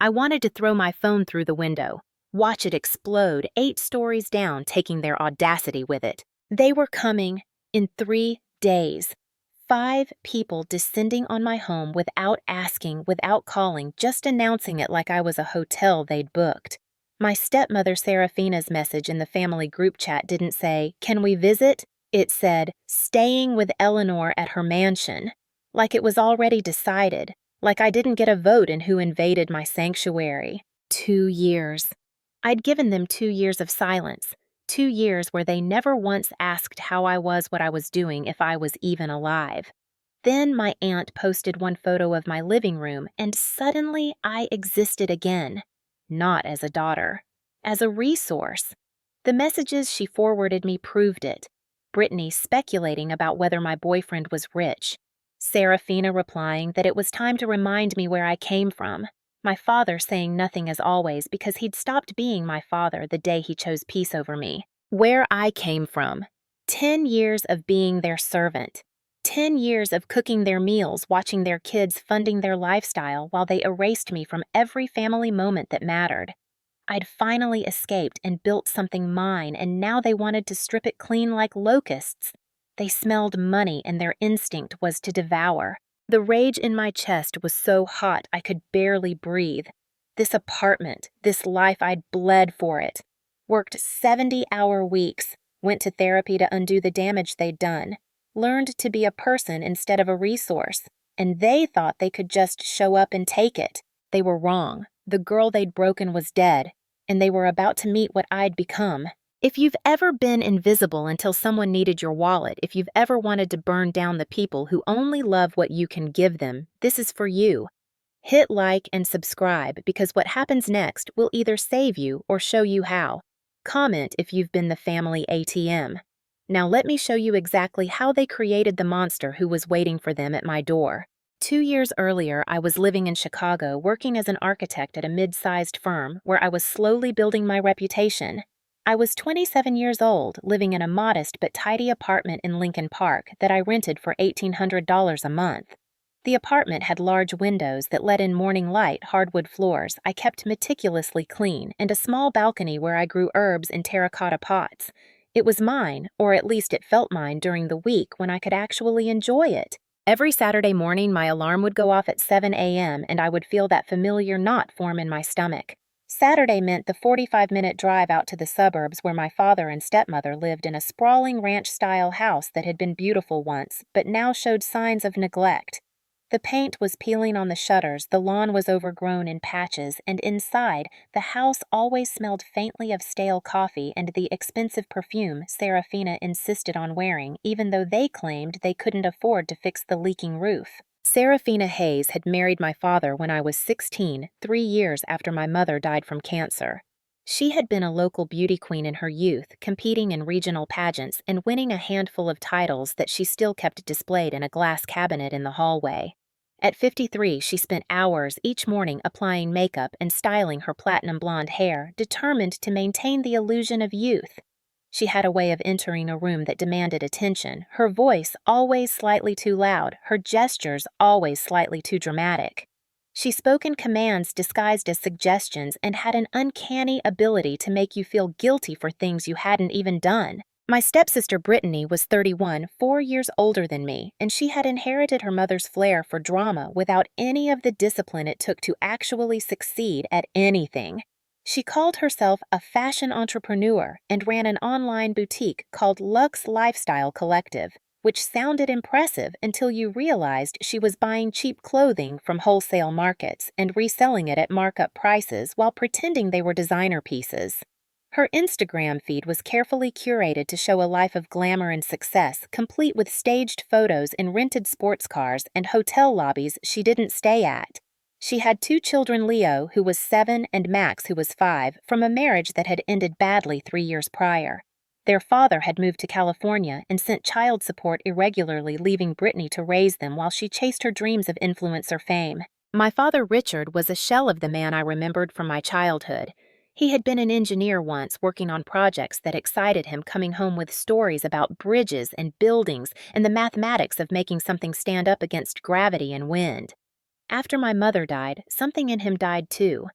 I wanted to throw my phone through the window, watch it explode 8 stories down, taking their audacity with it. They were coming in 3 days. 5 people descending on my home without asking, without calling, just announcing it like I was a hotel they'd booked. My stepmother Serafina's message in the family group chat didn't say, "Can we visit?" It said, "Staying with Eleanor at her mansion." Like it was already decided, like I didn't get a vote in who invaded my sanctuary. 2 years. I'd given them 2 years of silence. 2 years where they never once asked how I was, what I was doing, if I was even alive. Then my aunt posted one photo of my living room, and suddenly I existed again. Not as a daughter, as a resource. The messages she forwarded me proved it. Brittany speculating about whether my boyfriend was rich. Serafina replying that it was time to remind me where I came from. My father saying nothing as always because he'd stopped being my father the day he chose peace over me. Where I came from. 10 years of being their servant. 10 years of cooking their meals, watching their kids, funding their lifestyle while they erased me from every family moment that mattered. I'd finally escaped and built something mine, and now they wanted to strip it clean like locusts. They smelled money, and their instinct was to devour. The rage in my chest was so hot I could barely breathe. This apartment, this life, I'd bled for it. Worked 70-hour weeks, went to therapy to undo the damage they'd done, learned to be a person instead of a resource, and they thought they could just show up and take it. They were wrong. The girl they'd broken was dead, and they were about to meet what I'd become. If you've ever been invisible until someone needed your wallet, if you've ever wanted to burn down the people who only love what you can give them, this is for you. Hit like and subscribe because what happens next will either save you or show you how. Comment if you've been the family ATM. Now let me show you exactly how they created the monster who was waiting for them at my door. 2 years earlier, I was living in Chicago working as an architect at a mid-sized firm where I was slowly building my reputation. I was 27 years old, living in a modest but tidy apartment in Lincoln Park that I rented for $1,800 a month. The apartment had large windows that let in morning light, hardwood floors I kept meticulously clean, and a small balcony where I grew herbs in terracotta pots. It was mine, or at least it felt mine during the week when I could actually enjoy it. Every Saturday morning, my alarm would go off at 7 a.m., and I would feel that familiar knot form in my stomach. Saturday meant the 45-minute drive out to the suburbs where my father and stepmother lived in a sprawling ranch-style house that had been beautiful once, but now showed signs of neglect. The paint was peeling on the shutters, the lawn was overgrown in patches, and inside, the house always smelled faintly of stale coffee and the expensive perfume Serafina insisted on wearing, even though they claimed they couldn't afford to fix the leaking roof. Serafina Hayes had married my father when I was 16, 3 years after my mother died from cancer. She had been a local beauty queen in her youth, competing in regional pageants and winning a handful of titles that she still kept displayed in a glass cabinet in the hallway. At 53, she spent hours each morning applying makeup and styling her platinum blonde hair, determined to maintain the illusion of youth. She had a way of entering a room that demanded attention, her voice always slightly too loud, her gestures always slightly too dramatic. She spoke in commands disguised as suggestions and had an uncanny ability to make you feel guilty for things you hadn't even done. My stepsister Brittany was 31, 4 years older than me, and she had inherited her mother's flair for drama without any of the discipline it took to actually succeed at anything. She called herself a fashion entrepreneur and ran an online boutique called Luxe Lifestyle Collective, which sounded impressive until you realized she was buying cheap clothing from wholesale markets and reselling it at markup prices while pretending they were designer pieces. Her Instagram feed was carefully curated to show a life of glamour and success, complete with staged photos in rented sports cars and hotel lobbies she didn't stay at. She had 2 children, Leo, who was 7, and Max, who was 5, from a marriage that had ended badly 3 years prior. Their father had moved to California and sent child support irregularly, leaving Brittany to raise them while she chased her dreams of influencer fame. My father, Richard, was a shell of the man I remembered from my childhood. He had been an engineer once, working on projects that excited him, coming home with stories about bridges and buildings and the mathematics of making something stand up against gravity and wind. After my mother died, something in him died too.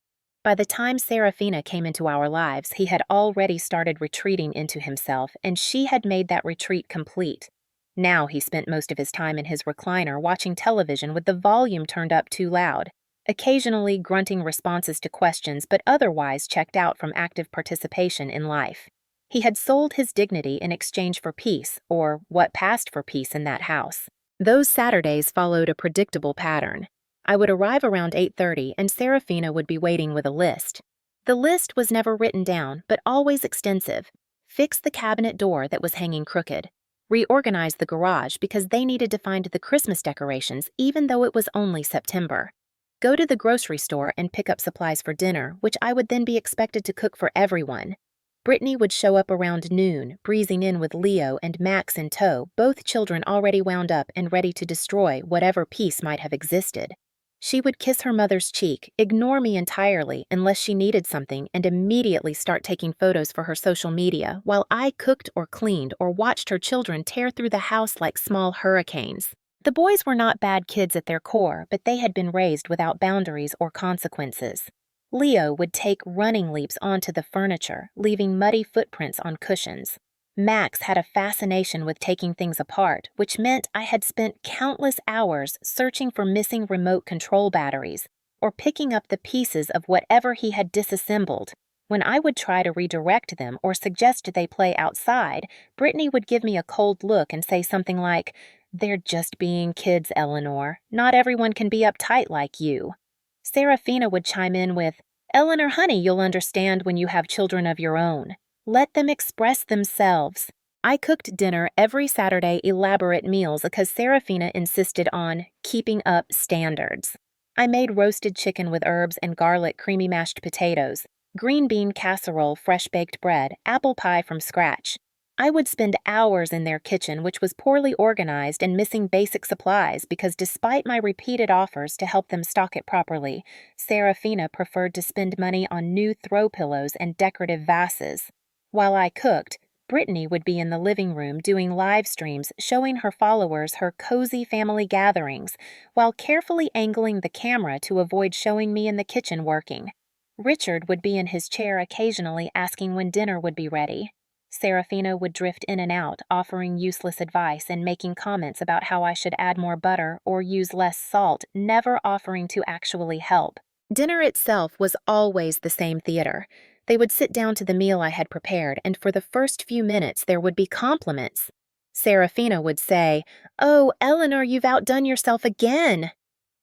By the time Serafina came into our lives, he had already started retreating into himself, and she had made that retreat complete. Now he spent most of his time in his recliner watching television with the volume turned up too loud, occasionally grunting responses to questions but otherwise checked out from active participation in life. He had sold his dignity in exchange for peace, or what passed for peace in that house. Those Saturdays followed a predictable pattern. I would arrive around 8:30 and Serafina would be waiting with a list. The list was never written down, but always extensive. Fix the cabinet door that was hanging crooked. Reorganize the garage because they needed to find the Christmas decorations even though it was only September. Go to the grocery store and pick up supplies for dinner, which I would then be expected to cook for everyone. Brittany would show up around noon, breezing in with Leo and Max in tow, both children already wound up and ready to destroy whatever peace might have existed. She would kiss her mother's cheek, ignore me entirely unless she needed something, and immediately start taking photos for her social media while I cooked or cleaned or watched her children tear through the house like small hurricanes. The boys were not bad kids at their core, but they had been raised without boundaries or consequences. Leo would take running leaps onto the furniture, leaving muddy footprints on cushions. Max had a fascination with taking things apart, which meant I had spent countless hours searching for missing remote control batteries or picking up the pieces of whatever he had disassembled. When I would try to redirect them or suggest they play outside, Brittany would give me a cold look and say something like, "They're just being kids, Eleanor. Not everyone can be uptight like you." Serafina would chime in with, "Eleanor, honey, you'll understand when you have children of your own. Let them express themselves." I cooked dinner every Saturday, elaborate meals because Serafina insisted on keeping up standards. I made roasted chicken with herbs and garlic creamy mashed potatoes, green bean casserole, fresh-baked bread, apple pie from scratch. I would spend hours in their kitchen, which was poorly organized and missing basic supplies because despite my repeated offers to help them stock it properly, Serafina preferred to spend money on new throw pillows and decorative vases. While I cooked, Brittany would be in the living room doing live streams showing her followers her cozy family gatherings while carefully angling the camera to avoid showing me in the kitchen working. Richard would be in his chair occasionally asking when dinner would be ready. Serafina would drift in and out, offering useless advice and making comments about how I should add more butter or use less salt, never offering to actually help. Dinner itself was always the same theater. They would sit down to the meal I had prepared, and for the first few minutes there would be compliments. Serafina would say, "Oh, Eleanor, you've outdone yourself again."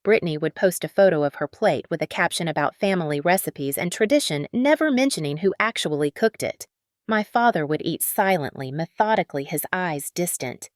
Brittany would post a photo of her plate with a caption about family recipes and tradition, never mentioning who actually cooked it. My father would eat silently, methodically, his eyes distant.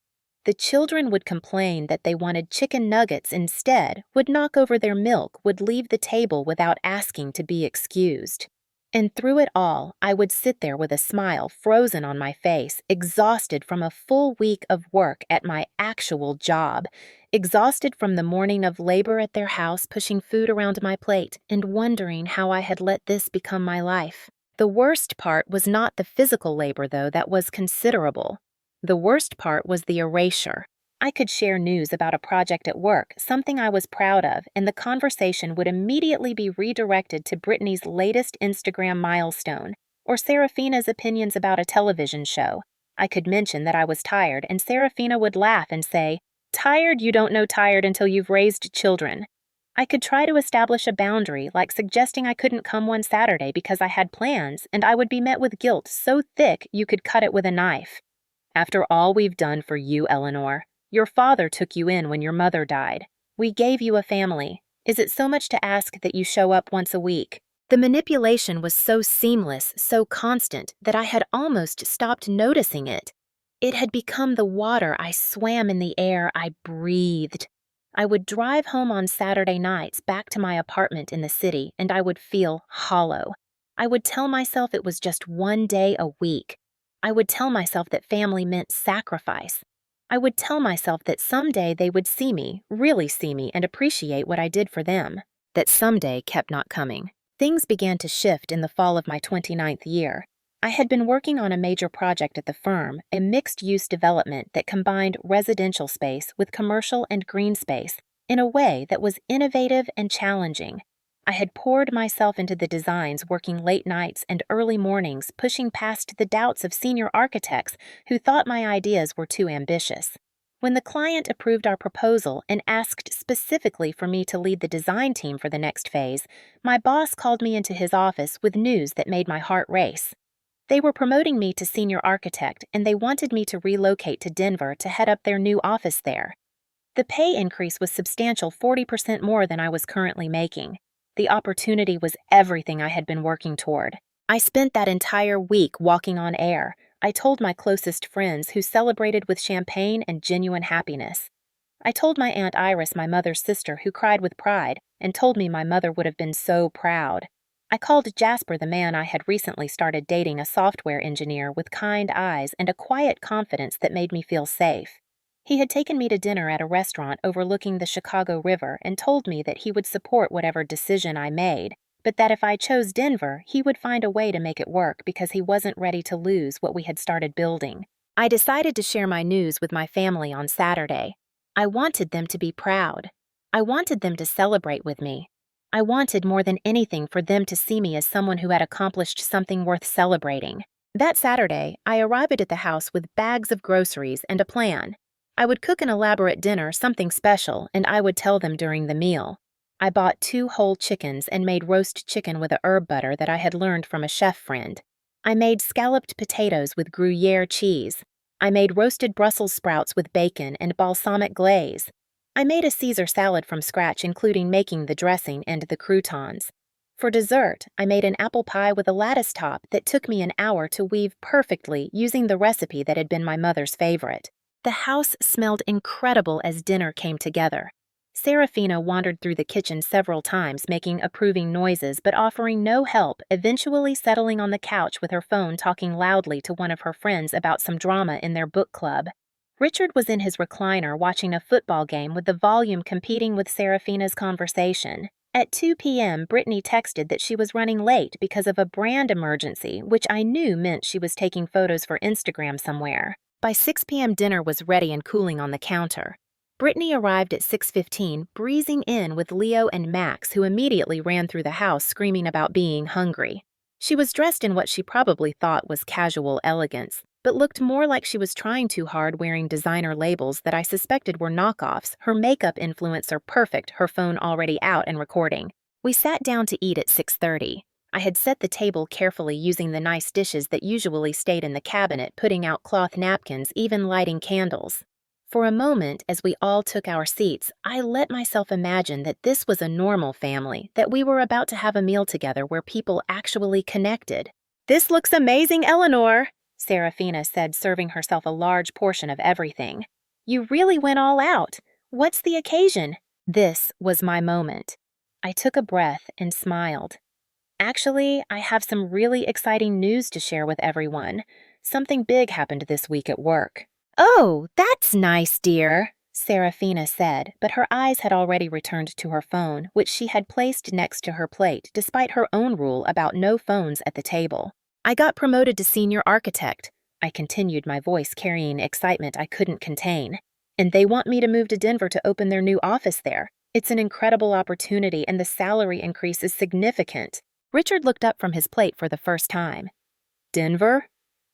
The children would complain that they wanted chicken nuggets instead, would knock over their milk, would leave the table without asking to be excused. And through it all, I would sit there with a smile frozen on my face, exhausted from a full week of work at my actual job, exhausted from the morning of labor at their house pushing food around my plate and wondering how I had let this become my life. The worst part was not the physical labor, though, that was considerable. The worst part was the erasure. I could share news about a project at work, something I was proud of, and the conversation would immediately be redirected to Brittany's latest Instagram milestone, or Serafina's opinions about a television show. I could mention that I was tired, and Serafina would laugh and say, "Tired? You don't know tired until you've raised children." I could try to establish a boundary, like suggesting I couldn't come one Saturday because I had plans, and I would be met with guilt so thick you could cut it with a knife. "After all we've done for you, Eleanor. Your father took you in when your mother died. We gave you a family. Is it so much to ask that you show up once a week?" The manipulation was so seamless, so constant, that I had almost stopped noticing it. It had become the water I swam in the air I breathed. I would drive home on Saturday nights back to my apartment in the city, and I would feel hollow. I would tell myself it was just one day a week. I would tell myself that family meant sacrifice. I would tell myself that someday they would see me, really see me, and appreciate what I did for them. That someday kept not coming. Things began to shift in the fall of my 29th year. I had been working on a major project at the firm, a mixed-use development that combined residential space with commercial and green space, in a way that was innovative and challenging. I had poured myself into the designs, working late nights and early mornings, pushing past the doubts of senior architects who thought my ideas were too ambitious. When the client approved our proposal and asked specifically for me to lead the design team for the next phase, my boss called me into his office with news that made my heart race. They were promoting me to senior architect, and they wanted me to relocate to Denver to head up their new office there. The pay increase was substantial, 40% more than I was currently making. The opportunity was everything I had been working toward. I spent that entire week walking on air. I told my closest friends, who celebrated with champagne and genuine happiness. I told my Aunt Iris, my mother's sister, who cried with pride and told me my mother would have been so proud. I called Jasper, the man I had recently started dating, a software engineer with kind eyes and a quiet confidence that made me feel safe. He had taken me to dinner at a restaurant overlooking the Chicago River and told me that he would support whatever decision I made, but that if I chose Denver, he would find a way to make it work because he wasn't ready to lose what we had started building. I decided to share my news with my family on Saturday. I wanted them to be proud. I wanted them to celebrate with me. I wanted more than anything for them to see me as someone who had accomplished something worth celebrating. That Saturday, I arrived at the house with bags of groceries and a plan. I would cook an elaborate dinner, something special, and I would tell them during the meal. I bought 2 whole chickens and made roast chicken with a herb butter that I had learned from a chef friend. I made scalloped potatoes with Gruyere cheese. I made roasted Brussels sprouts with bacon and balsamic glaze. I made a Caesar salad from scratch, including making the dressing and the croutons. For dessert, I made an apple pie with a lattice top that took me an hour to weave perfectly using the recipe that had been my mother's favorite. The house smelled incredible as dinner came together. Serafina wandered through the kitchen several times, making approving noises but offering no help, eventually settling on the couch with her phone, talking loudly to one of her friends about some drama in their book club. Richard was in his recliner watching a football game with the volume competing with Serafina's conversation. At 2 p.m., Brittany texted that she was running late because of a brand emergency, which I knew meant she was taking photos for Instagram somewhere. By 6 p.m., dinner was ready and cooling on the counter. Brittany arrived at 6:15, breezing in with Leo and Max, who immediately ran through the house screaming about being hungry. She was dressed in what she probably thought was casual elegance, but looked more like she was trying too hard, wearing designer labels that I suspected were knockoffs, her makeup influencer perfect, her phone already out and recording. We sat down to eat at 6:30. I had set the table carefully using the nice dishes that usually stayed in the cabinet, putting out cloth napkins, even lighting candles. For a moment, as we all took our seats, I let myself imagine that this was a normal family, that we were about to have a meal together where people actually connected. "This looks amazing, Eleanor," Serafina said, serving herself a large portion of everything. "You really went all out. What's the occasion?" This was my moment. I took a breath and smiled. "Actually, I have some really exciting news to share with everyone. Something big happened this week at work." "Oh, that's nice, dear," Serafina said, but her eyes had already returned to her phone, which she had placed next to her plate, despite her own rule about no phones at the table. "I got promoted to senior architect," I continued, my voice carrying excitement I couldn't contain. "And they want me to move to Denver to open their new office there. It's an incredible opportunity, and the salary increase is significant." Richard looked up from his plate for the first time. "Denver?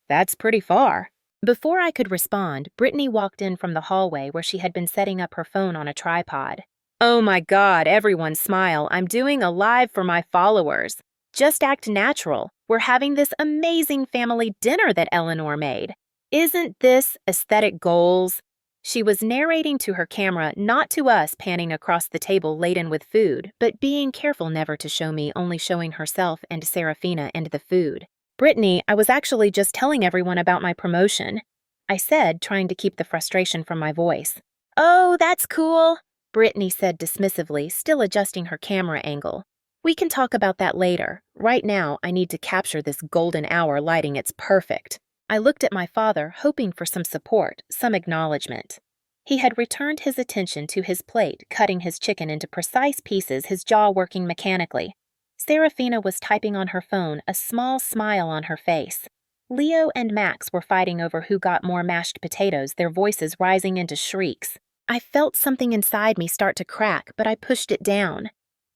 That's pretty far." Before I could respond, Brittany walked in from the hallway where she had been setting up her phone on a tripod. "Oh my God, everyone smile. I'm doing a live for my followers. Just act natural. We're having this amazing family dinner that Eleanor made. Isn't this aesthetic goals?" She was narrating to her camera, not to us, panning across the table laden with food, but being careful never to show me, only showing herself and Serafina and the food. "Brittany, I was actually just telling everyone about my promotion," I said, trying to keep the frustration from my voice. "Oh, that's cool," Brittany said dismissively, still adjusting her camera angle. "We can talk about that later. Right now, I need to capture this golden hour lighting. It's perfect." I looked at my father, hoping for some support, some acknowledgement. He had returned his attention to his plate, cutting his chicken into precise pieces, his jaw working mechanically. Serafina was typing on her phone, a small smile on her face. Leo and Max were fighting over who got more mashed potatoes, their voices rising into shrieks. I felt something inside me start to crack, but I pushed it down.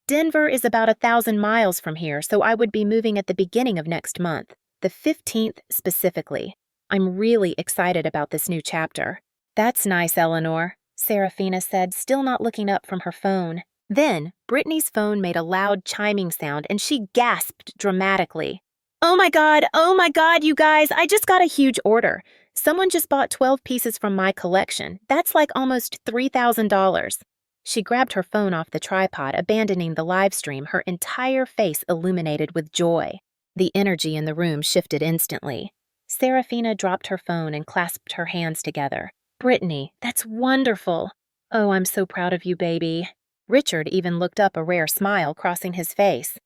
Denver is about 1,000 miles from here, so I would be moving at the beginning of next month, the 15th specifically. I'm really excited about this new chapter. That's nice, Eleanor, Serafina said, still not looking up from her phone. Then, Brittany's phone made a loud chiming sound and she gasped dramatically. Oh my God, you guys, I just got a huge order. Someone just bought 12 pieces from my collection. That's like almost $3,000. She grabbed her phone off the tripod, abandoning the live stream, her entire face illuminated with joy. The energy in the room shifted instantly. Serafina dropped her phone and clasped her hands together. Brittany, that's wonderful. Oh, I'm so proud of you, baby. Richard even looked up, a rare smile crossing his face.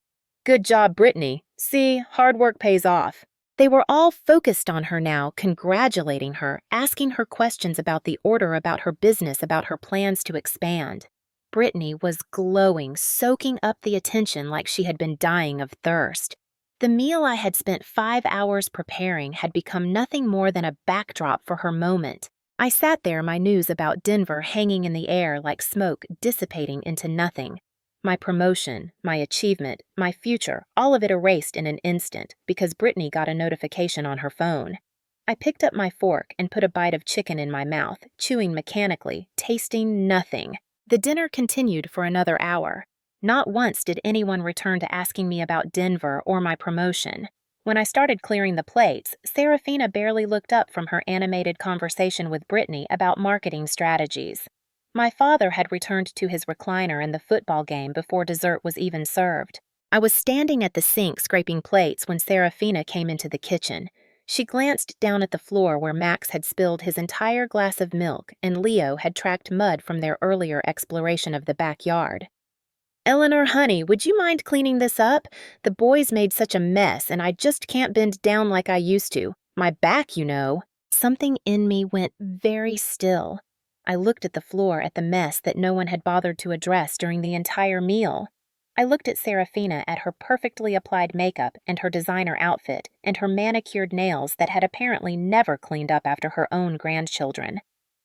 Good job, Brittany. See, hard work pays off. They were all focused on her now, congratulating her, asking her questions about the order, about her business, about her plans to expand. Brittany was glowing, soaking up the attention like she had been dying of thirst. The meal I had spent 5 hours preparing had become nothing more than a backdrop for her moment. I sat there, my news about Denver hanging in the air like smoke, dissipating into nothing. My promotion, my achievement, my future, all of it erased in an instant because Brittany got a notification on her phone. I picked up my fork and put a bite of chicken in my mouth, chewing mechanically, tasting nothing. The dinner continued for another hour. Not once did anyone return to asking me about Denver or my promotion. When I started clearing the plates, Serafina barely looked up from her animated conversation with Brittany about marketing strategies. My father had returned to his recliner in the football game before dessert was even served. I was standing at the sink scraping plates when Serafina came into the kitchen. She glanced down at the floor where Max had spilled his entire glass of milk and Leo had tracked mud from their earlier exploration of the backyard. Eleanor, honey, would you mind cleaning this up? The boys made such a mess and I just can't bend down like I used to. My back, you know. Something in me went very still. I looked at the floor, at the mess that no one had bothered to address during the entire meal. I looked at Serafina, at her perfectly applied makeup and her designer outfit and her manicured nails that had apparently never cleaned up after her own grandchildren.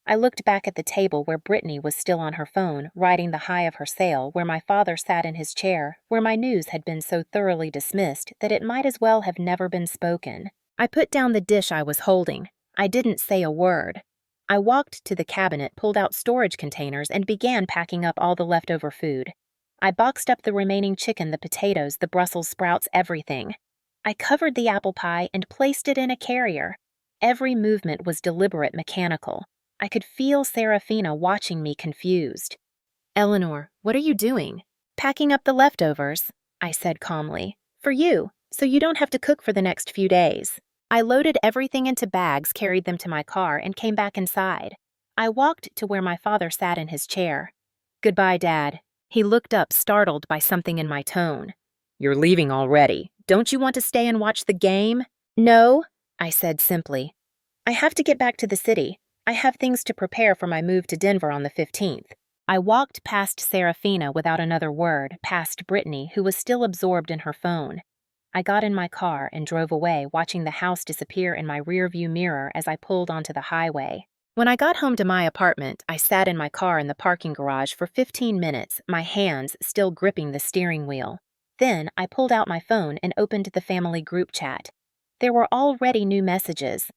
I looked back at the table where Brittany was still on her phone, riding the high of her sail, where my father sat in his chair, where my news had been so thoroughly dismissed that it might as well have never been spoken. I put down the dish I was holding. I didn't say a word. I walked to the cabinet, pulled out storage containers, and began packing up all the leftover food. I boxed up the remaining chicken, the potatoes, the Brussels sprouts, everything. I covered the apple pie and placed it in a carrier. Every movement was deliberate, mechanical. I could feel Serafina watching me confused. Eleanor, what are you doing? Packing up the leftovers, I said calmly. For you, so you don't have to cook for the next few days. I loaded everything into bags, carried them to my car, and came back inside. I walked to where my father sat in his chair. Goodbye, Dad. He looked up, startled by something in my tone. You're leaving already. Don't you want to stay and watch the game? No, I said simply. I have to get back to the city. I have things to prepare for my move to Denver on the 15th. I walked past Serafina without another word, past Brittany, who was still absorbed in her phone. I got in my car and drove away, watching the house disappear in my rearview mirror as I pulled onto the highway. When I got home to my apartment, I sat in my car in the parking garage for 15 minutes, my hands still gripping the steering wheel. Then I pulled out my phone and opened the family group chat. There were already new messages.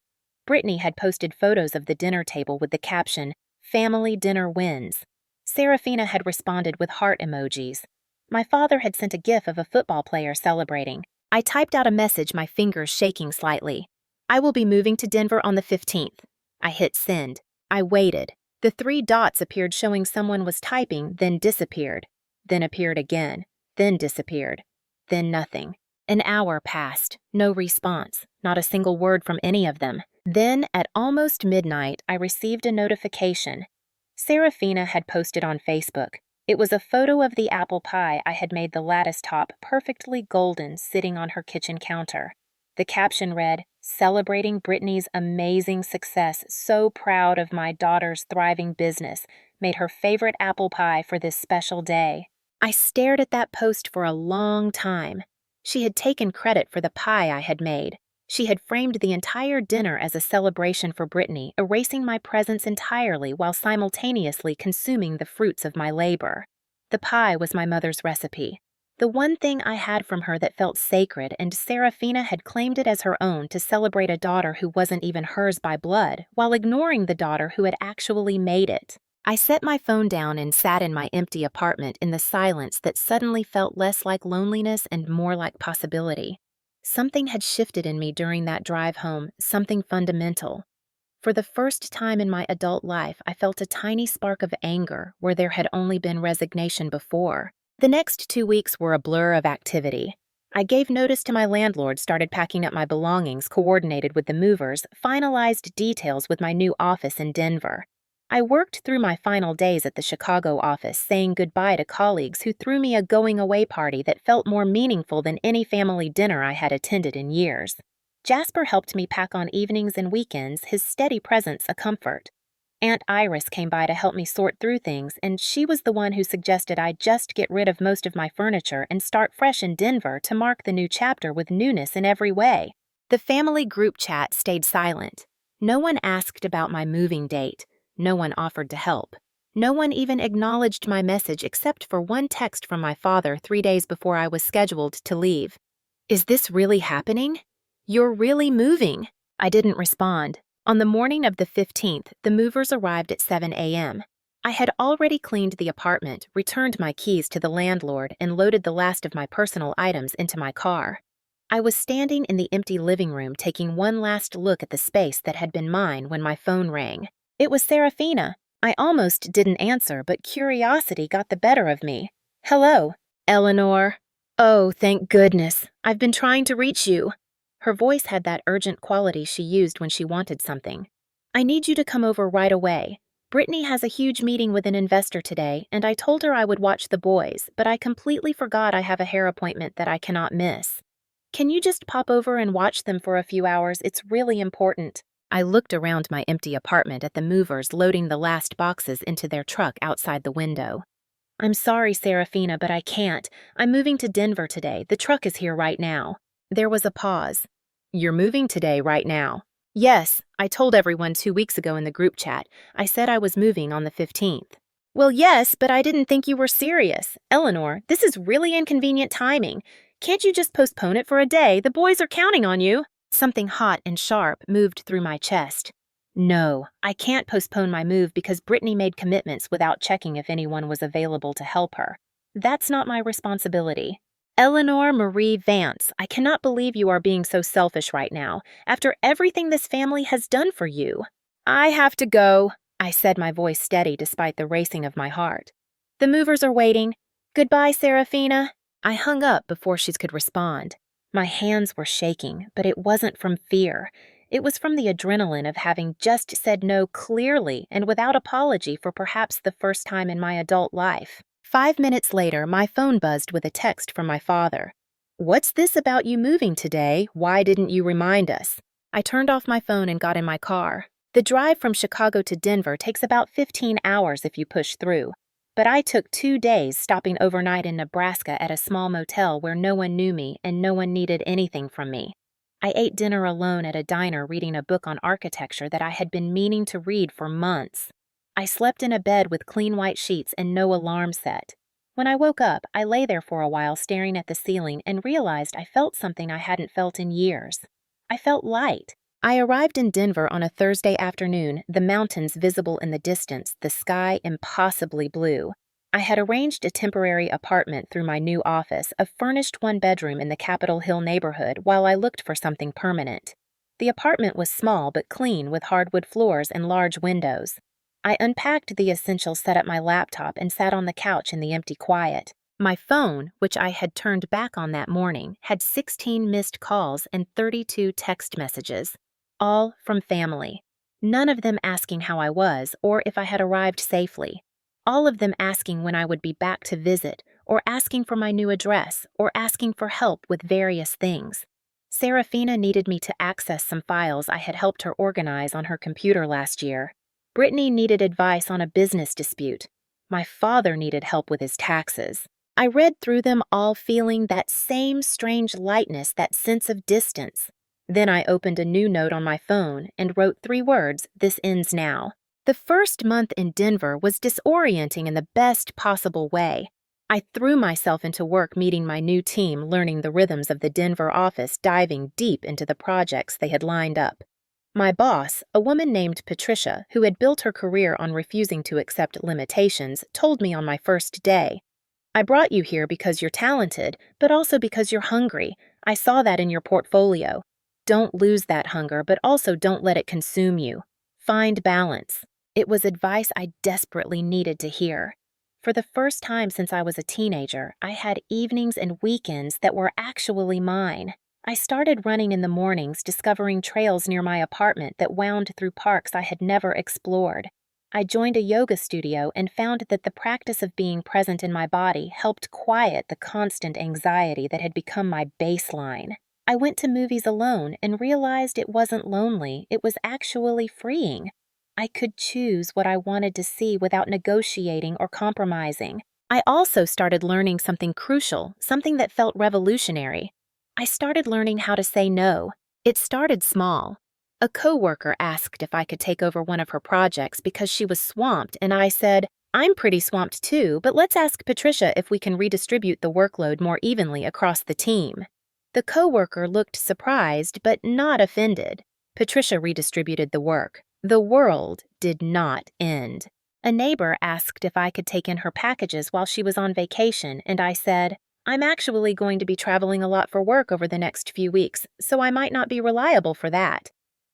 Brittany had posted photos of the dinner table with the caption, "Family dinner wins." Serafina had responded with heart emojis. My father had sent a gif of a football player celebrating. I typed out a message, my fingers shaking slightly. I will be moving to Denver on the 15th. I hit send. I waited. The 3 dots appeared showing someone was typing, then disappeared. Then appeared again. Then disappeared. Then nothing. An hour passed. No response. Not a single word from any of them. Then, at almost midnight, I received a notification. Serafina had posted on Facebook. It was a photo of the apple pie I had made the lattice top perfectly golden sitting on her kitchen counter. The caption read, "Celebrating Brittany's amazing success, so proud of my daughter's thriving business, made her favorite apple pie for this special day." I stared at that post for a long time. She had taken credit for the pie I had made. She had framed the entire dinner as a celebration for Brittany, erasing my presence entirely while simultaneously consuming the fruits of my labor. The pie was my mother's recipe, the one thing I had from her that felt sacred, and Serafina had claimed it as her own to celebrate a daughter who wasn't even hers by blood, while ignoring the daughter who had actually made it. I set my phone down and sat in my empty apartment in the silence that suddenly felt less like loneliness and more like possibility. Something had shifted in me during that drive home, something fundamental. For the first time in my adult life, I felt a tiny spark of anger where there had only been resignation before. The next 2 weeks were a blur of activity. I gave notice to my landlord, started packing up my belongings, coordinated with the movers, finalized details with my new office in Denver. I worked through my final days at the Chicago office, saying goodbye to colleagues who threw me a going-away party that felt more meaningful than any family dinner I had attended in years. Jasper helped me pack on evenings and weekends, his steady presence a comfort. Aunt Iris came by to help me sort through things, and she was the one who suggested I just get rid of most of my furniture and start fresh in Denver to mark the new chapter with newness in every way. The family group chat stayed silent. No one asked about my moving date. No one offered to help. No one even acknowledged my message except for one text from my father 3 days before I was scheduled to leave. "Is this really happening? You're really moving?" I didn't respond. On the morning of the 15th, the movers arrived at 7 a.m. I had already cleaned the apartment, returned my keys to the landlord, and loaded the last of my personal items into my car. I was standing in the empty living room taking one last look at the space that had been mine when my phone rang. It was Serafina. I almost didn't answer, but curiosity got the better of me. "Hello, Eleanor." "Oh, thank goodness. I've been trying to reach you." Her voice had that urgent quality she used when she wanted something. "I need you to come over right away. Brittany has a huge meeting with an investor today, and I told her I would watch the boys, but I completely forgot I have a hair appointment that I cannot miss. Can you just pop over and watch them for a few hours? It's really important." I looked around my empty apartment at the movers loading the last boxes into their truck outside the window. "I'm sorry, Serafina, but I can't. I'm moving to Denver today. The truck is here right now." There was a pause. "You're moving today, right now?" "Yes, I told everyone 2 weeks ago in the group chat. I said I was moving on the 15th. "Well, yes, but I didn't think you were serious. Eleanor, this is really inconvenient timing. Can't you just postpone it for a day? The boys are counting on you." Something hot and sharp moved through my chest. No, I can't postpone my move because Brittany made commitments without checking if anyone was available to help her. That's not my responsibility. "Eleanor Marie Vance, I cannot believe you are being so selfish right now, after everything this family has done for you." "I have to go," I said, my voice steady despite the racing of my heart. "The movers are waiting. Goodbye, Serafina." I hung up before she could respond. My hands were shaking, but it wasn't from fear. It was from the adrenaline of having just said no clearly and without apology for perhaps the first time in my adult life. 5 minutes later, my phone buzzed with a text from my father. "What's this about you moving today? Why didn't you remind us?" I turned off my phone and got in my car. The drive from Chicago to Denver takes about 15 hours if you push through. But I took 2 days stopping overnight in Nebraska at a small motel where no one knew me and no one needed anything from me. I ate dinner alone at a diner reading a book on architecture that I had been meaning to read for months. I slept in a bed with clean white sheets and no alarm set. When I woke up, I lay there for a while staring at the ceiling and realized I felt something I hadn't felt in years. I felt light. I arrived in Denver on a Thursday afternoon, the mountains visible in the distance, the sky impossibly blue. I had arranged a temporary apartment through my new office, a furnished one-bedroom in the Capitol Hill neighborhood, while I looked for something permanent. The apartment was small but clean with hardwood floors and large windows. I unpacked the essentials, set up my laptop, and sat on the couch in the empty quiet. My phone, which I had turned back on that morning, had 16 missed calls and 32 text messages. All from family. None of them asking how I was or if I had arrived safely. All of them asking when I would be back to visit, or asking for my new address, or asking for help with various things. Serafina needed me to access some files I had helped her organize on her computer last year. Brittany needed advice on a business dispute. My father needed help with his taxes. I read through them all feeling that same strange lightness, that sense of distance. Then I opened a new note on my phone and wrote 3 words, "This ends now." The first month in Denver was disorienting in the best possible way. I threw myself into work meeting my new team, learning the rhythms of the Denver office, diving deep into the projects they had lined up. My boss, a woman named Patricia, who had built her career on refusing to accept limitations, told me on my first day, "I brought you here because you're talented, but also because you're hungry. I saw that in your portfolio. Don't lose that hunger, but also don't let it consume you. Find balance." It was advice I desperately needed to hear. For the first time since I was a teenager, I had evenings and weekends that were actually mine. I started running in the mornings, discovering trails near my apartment that wound through parks I had never explored. I joined a yoga studio and found that the practice of being present in my body helped quiet the constant anxiety that had become my baseline. I went to movies alone and realized it wasn't lonely, it was actually freeing. I could choose what I wanted to see without negotiating or compromising. I also started learning something crucial, something that felt revolutionary. I started learning how to say no. It started small. A coworker asked if I could take over one of her projects because she was swamped, and I said, "I'm pretty swamped too, but let's ask Patricia if we can redistribute the workload more evenly across the team." The coworker looked surprised, but not offended. Patricia redistributed the work. The world did not end. A neighbor asked if I could take in her packages while she was on vacation, and I said, "I'm actually going to be traveling a lot for work over the next few weeks, so I might not be reliable for that."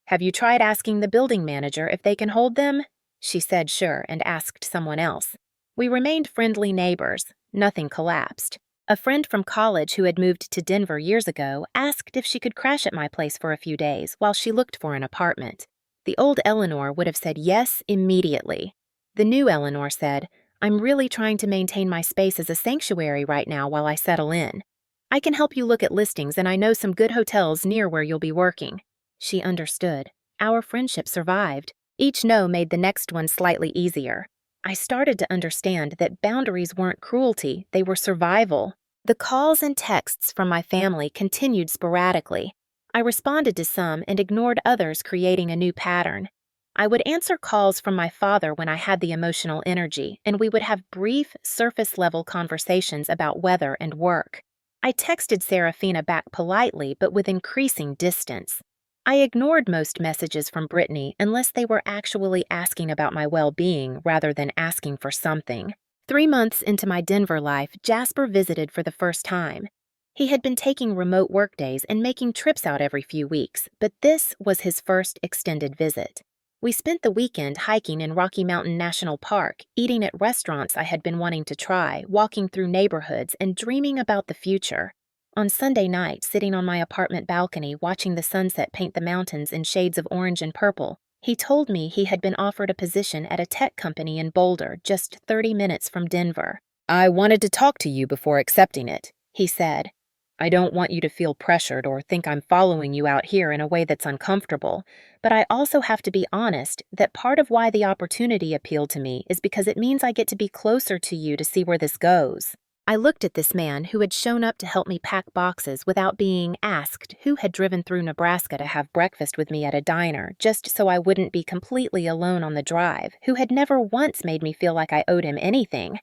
"Have you tried asking the building manager if they can hold them?" She said sure and asked someone else. We remained friendly neighbors. Nothing collapsed. A friend from college who had moved to Denver years ago asked if she could crash at my place for a few days while she looked for an apartment. The old Eleanor would have said yes immediately. The new Eleanor said, "I'm really trying to maintain my space as a sanctuary right now while I settle in. I can help you look at listings, and I know some good hotels near where you'll be working." She understood. Our friendship survived. Each no made the next one slightly easier. I started to understand that boundaries weren't cruelty, they were survival. The calls and texts from my family continued sporadically. I responded to some and ignored others, creating a new pattern. I would answer calls from my father when I had the emotional energy, and we would have brief, surface-level conversations about weather and work. I texted Serafina back politely, but with increasing distance. I ignored most messages from Brittany unless they were actually asking about my well-being rather than asking for something. 3 months into my Denver life, Jasper visited for the first time. He had been taking remote workdays and making trips out every few weeks, but this was his first extended visit. We spent the weekend hiking in Rocky Mountain National Park, eating at restaurants I had been wanting to try, walking through neighborhoods, and dreaming about the future. On Sunday night, sitting on my apartment balcony watching the sunset paint the mountains in shades of orange and purple, he told me he had been offered a position at a tech company in Boulder, just 30 minutes from Denver. "I wanted to talk to you before accepting it," he said. "I don't want you to feel pressured or think I'm following you out here in a way that's uncomfortable, but I also have to be honest that part of why the opportunity appealed to me is because it means I get to be closer to you to see where this goes." I looked at this man who had shown up to help me pack boxes without being asked who had driven through Nebraska to have breakfast with me at a diner just so I wouldn't be completely alone on the drive, who had never once made me feel like I owed him anything.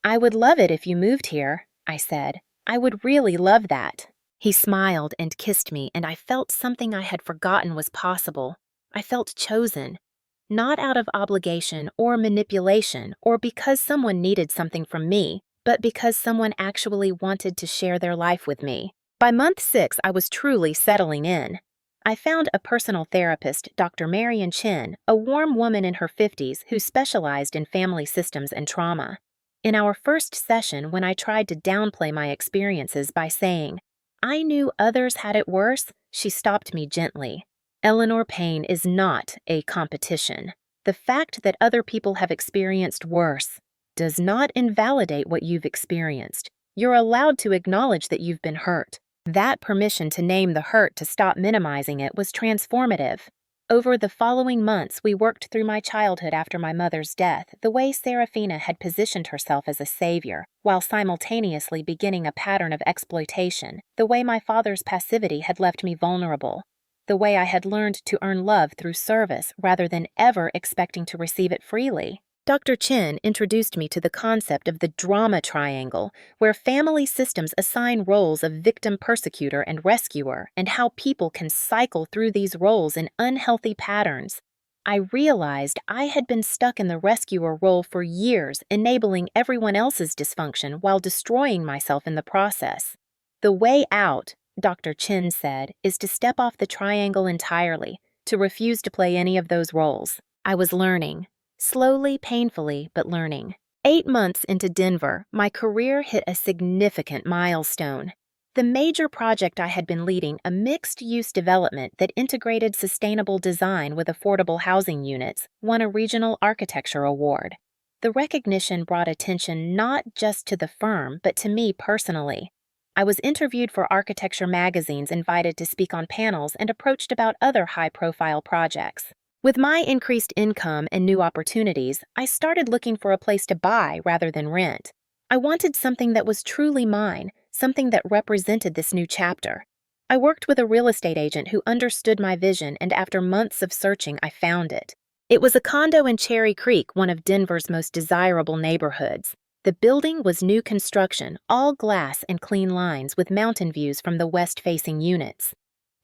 "I would love it if you moved here," I said. "I would really love that." He smiled and kissed me, and I felt something I had forgotten was possible. I felt chosen. Not out of obligation or manipulation or because someone needed something from me, but because someone actually wanted to share their life with me. By month 6, I was truly settling in. I found a personal therapist, Dr. Marian Chin, a warm woman in her 50s who specialized in family systems and trauma. In our first session, when I tried to downplay my experiences by saying, "I knew others had it worse," she stopped me gently. "Eleanor Payne is not a competition. The fact that other people have experienced worse does not invalidate what you've experienced. You're allowed to acknowledge that you've been hurt." That permission to name the hurt to stop minimizing it was transformative. Over the following months, we worked through my childhood after my mother's death, the way Serafina had positioned herself as a savior, while simultaneously beginning a pattern of exploitation, the way my father's passivity had left me vulnerable. the way I had learned to earn love through service rather than ever expecting to receive it freely. Dr. Chin introduced me to the concept of the drama triangle, where family systems assign roles of victim, persecutor, and rescuer, and how people can cycle through these roles in unhealthy patterns. I realized I had been stuck in the rescuer role for years, enabling everyone else's dysfunction while destroying myself in the process. The way out, Dr. Chin said, is to step off the triangle entirely, to refuse to play any of those roles. I was learning. Slowly, painfully, but learning. 8 months into Denver, my career hit a significant milestone. The major project I had been leading, a mixed-use development that integrated sustainable design with affordable housing units, won a regional architecture award. The recognition brought attention not just to the firm, but to me personally. I was interviewed for architecture magazines, invited to speak on panels, and approached about other high-profile projects. With my increased income and new opportunities, I started looking for a place to buy rather than rent. I wanted something that was truly mine, something that represented this new chapter. I worked with a real estate agent who understood my vision, and after months of searching, I found it. It was a condo in Cherry Creek, one of Denver's most desirable neighborhoods. The building was new construction, all glass and clean lines with mountain views from the west-facing units.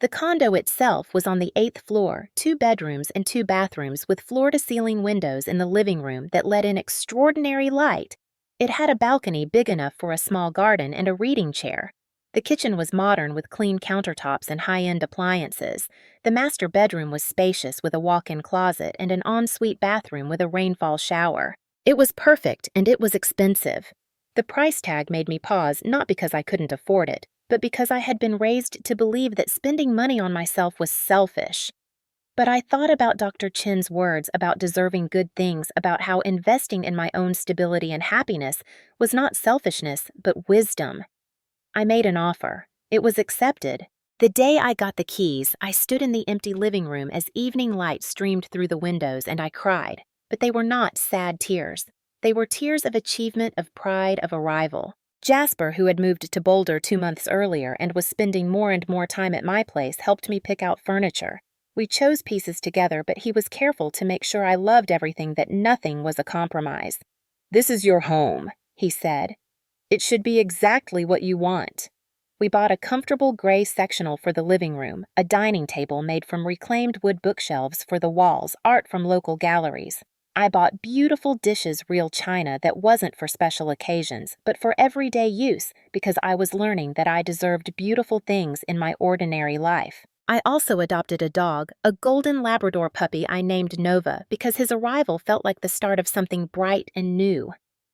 The condo itself was on the 8th floor, 2 bedrooms and 2 bathrooms with floor-to-ceiling windows in the living room that let in extraordinary light. It had a balcony big enough for a small garden and a reading chair. The kitchen was modern with clean countertops and high-end appliances. The master bedroom was spacious with a walk-in closet and an ensuite bathroom with a rainfall shower. It was perfect, and it was expensive. The price tag made me pause, not because I couldn't afford it, but because I had been raised to believe that spending money on myself was selfish. But I thought about Dr. Chin's words about deserving good things, about how investing in my own stability and happiness was not selfishness, but wisdom. I made an offer. It was accepted. The day I got the keys, I stood in the empty living room as evening light streamed through the windows, and I cried. But they were not sad tears. They were tears of achievement, of pride, of arrival. Jasper, who had moved to Boulder 2 months earlier and was spending more and more time at my place, helped me pick out furniture. We chose pieces together, but he was careful to make sure I loved everything, that nothing was a compromise. "This is your home," he said. "It should be exactly what you want." We bought a comfortable gray sectional for the living room, a dining table made from reclaimed wood bookshelves for the walls, art from local galleries. I bought beautiful dishes, real china that wasn't for special occasions, but for everyday use, because I was learning that I deserved beautiful things in my ordinary life. I also adopted a dog, a golden Labrador puppy I named Nova, because his arrival felt like the start of something bright and new.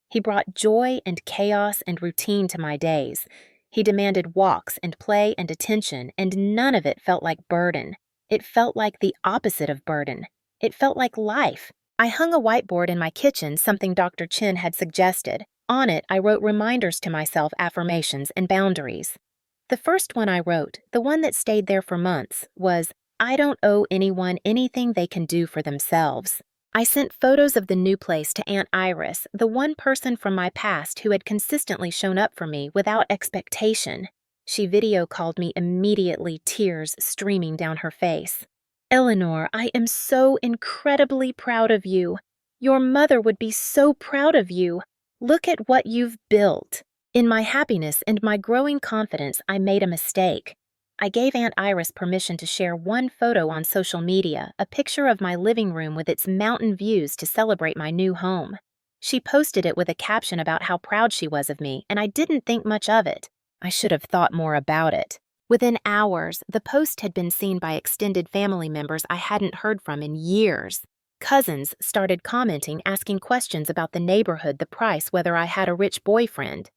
He brought joy and chaos and routine to my days. He demanded walks and play and attention, and none of it felt like burden. It felt like the opposite of burden. It felt like life. I hung a whiteboard in my kitchen, something Dr. Chin had suggested. On it, I wrote reminders to myself, affirmations, and boundaries. The first one I wrote, the one that stayed there for months, was, "I don't owe anyone anything they can do for themselves." I sent photos of the new place to Aunt Iris, the one person from my past who had consistently shown up for me without expectation. She video called me immediately, tears streaming down her face. "Eleanor, I am so incredibly proud of you. Your mother would be so proud of you. Look at what you've built." In my happiness and my growing confidence, I made a mistake. I gave Aunt Iris permission to share one photo on social media, a picture of my living room with its mountain views to celebrate my new home. She posted it with a caption about how proud she was of me, and I didn't think much of it. I should have thought more about it. Within hours, the post had been seen by extended family members I hadn't heard from in years. Cousins started commenting, asking questions about the neighborhood, the price, whether I had a rich boyfriend.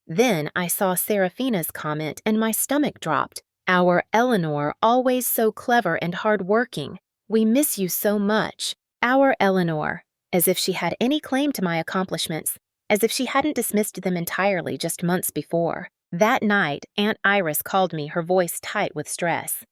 Then I saw Seraphina's comment and my stomach dropped. "Our Eleanor, always so clever and hardworking. We miss you so much. Our Eleanor," as if she had any claim to my accomplishments, as if she hadn't dismissed them entirely just months before. That night, Aunt Iris called me, her voice tight with stress.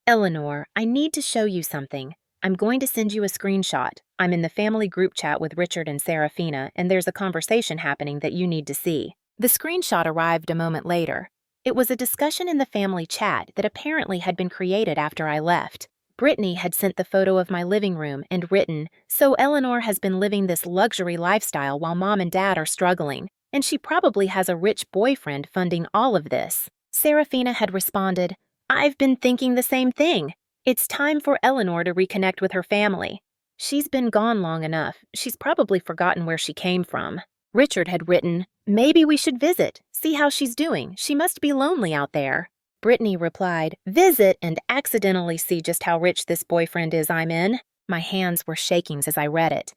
"Eleanor, I need to show you something. I'm going to send you a screenshot. I'm in the family group chat with Richard and Seraphina, and there's a conversation happening that you need to see." The screenshot arrived a moment later. It was a discussion in the family chat that apparently had been created after I left. Brittany had sent the photo of my living room and written, "So Eleanor has been living this luxury lifestyle while mom and dad are struggling, and she probably has a rich boyfriend funding all of this." Serafina had responded, "I've been thinking the same thing. It's time for Eleanor to reconnect with her family. She's been gone long enough. She's probably forgotten where she came from." Richard had written, "Maybe we should visit, see how she's doing. She must be lonely out there." Brittany replied, "Visit and accidentally see just how rich this boyfriend is I'm in." My hands were shaking as I read it.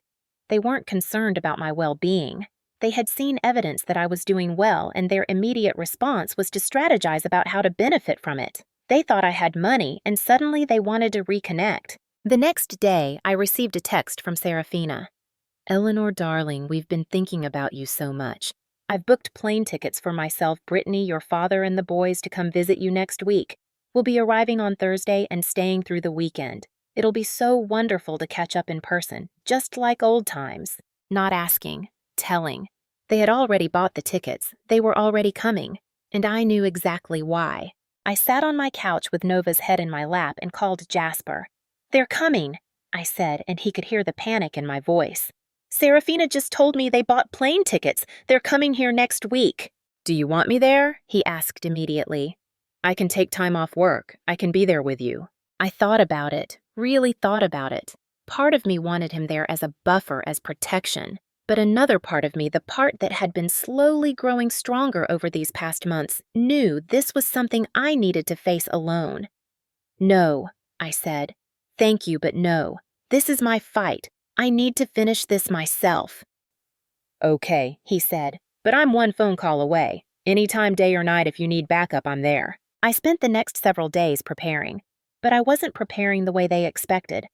They weren't concerned about my well-being. They had seen evidence that I was doing well, and their immediate response was to strategize about how to benefit from it. They thought I had money, and suddenly they wanted to reconnect. The next day, I received a text from Serafina. "Eleanor, darling, we've been thinking about you so much. I've booked plane tickets for myself, Brittany, your father, and the boys to come visit you next week. We'll be arriving on Thursday and staying through the weekend. It'll be so wonderful to catch up in person, just like old times." Not asking, telling. They had already bought the tickets. They were already coming, and I knew exactly why. I sat on my couch with Nova's head in my lap and called Jasper. "They're coming," I said, and he could hear the panic in my voice. "Serafina just told me they bought plane tickets. They're coming here next week." "Do you want me there?" he asked immediately. "I can take time off work. I can be there with you." I thought about it, really thought about it. Part of me wanted him there as a buffer, as protection. But another part of me, the part that had been slowly growing stronger over these past months, knew this was something I needed to face alone. "No," I said. "Thank you, but no. This is my fight. I need to finish this myself." "Okay," he said, "but I'm one phone call away. Anytime, day or night, if you need backup, I'm there." I spent the next several days preparing, but I wasn't preparing the way they expected.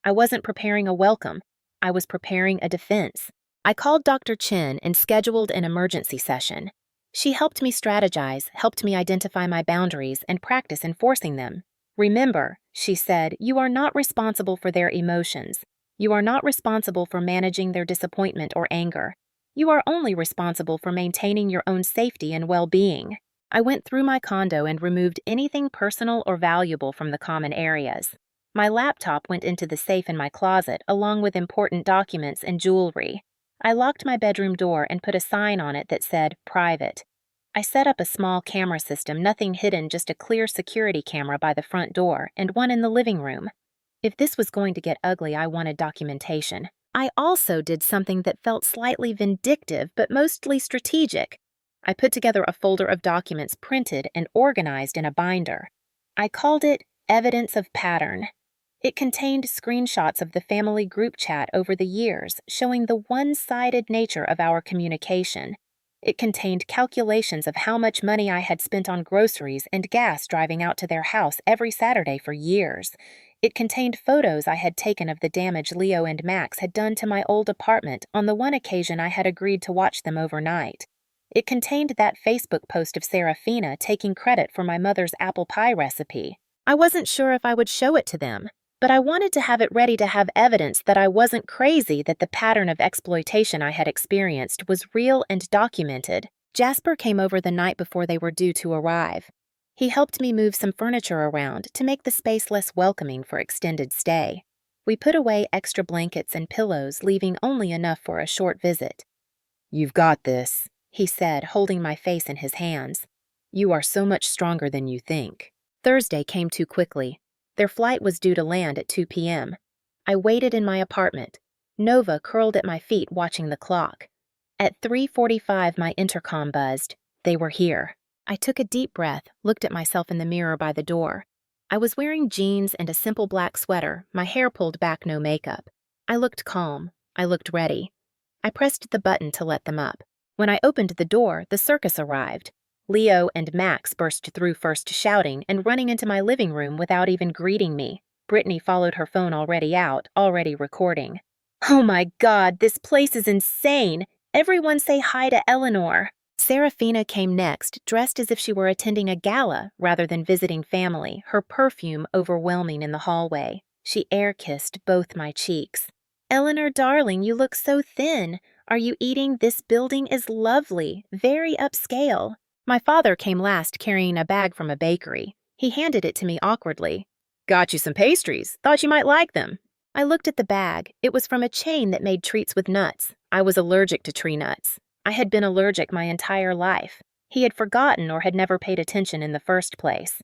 I wasn't preparing a welcome. I was preparing a defense. I called Dr. Chen and scheduled an emergency session. She helped me strategize, helped me identify my boundaries, and practice enforcing them. "Remember," she said, "you are not responsible for their emotions. You are not responsible for managing their disappointment or anger. You are only responsible for maintaining your own safety and well-being." I went through my condo and removed anything personal or valuable from the common areas. My laptop went into the safe in my closet, along with important documents and jewelry. I locked my bedroom door and put a sign on it that said, "Private." I set up a small camera system, nothing hidden, just a clear security camera by the front door and one in the living room. If this was going to get ugly, I wanted documentation. I also did something that felt slightly vindictive, but mostly strategic. I put together a folder of documents printed and organized in a binder. I called it Evidence of Pattern. It contained screenshots of the family group chat over the years, showing the one-sided nature of our communication. It contained calculations of how much money I had spent on groceries and gas driving out to their house every Saturday for years. It contained photos I had taken of the damage Leo and Max had done to my old apartment on the one occasion I had agreed to watch them overnight. It contained that Facebook post of Serafina taking credit for my mother's apple pie recipe. I wasn't sure if I would show it to them, but I wanted to have it ready to have evidence that I wasn't crazy, that the pattern of exploitation I had experienced was real and documented. Jasper came over the night before they were due to arrive. He helped me move some furniture around to make the space less welcoming for extended stay. We put away extra blankets and pillows, leaving only enough for a short visit. "You've got this," he said, holding my face in his hands. "You are so much stronger than you think." Thursday came too quickly. Their flight was due to land at 2 p.m. I waited in my apartment. Nova curled at my feet watching the clock. At 3:45, my intercom buzzed. They were here. I took a deep breath, looked at myself in the mirror by the door. I was wearing jeans and a simple black sweater, my hair pulled back, no makeup. I looked calm. I looked ready. I pressed the button to let them up. When I opened the door, the circus arrived. Leo and Max burst through first, shouting and running into my living room without even greeting me. Brittany followed, her phone already out, already recording. "Oh my God, this place is insane! Everyone say hi to Eleanor." Serafina came next, dressed as if she were attending a gala rather than visiting family, her perfume overwhelming in the hallway. She air-kissed both my cheeks. "Eleanor, darling, you look so thin. Are you eating? This building is lovely, very upscale." My father came last carrying a bag from a bakery. He handed it to me awkwardly. Got you some pastries. Thought you might like them. I looked at the bag. It was from a chain that made treats with nuts. I was allergic to tree nuts. I had been allergic my entire life. He had forgotten or had never paid attention in the first place.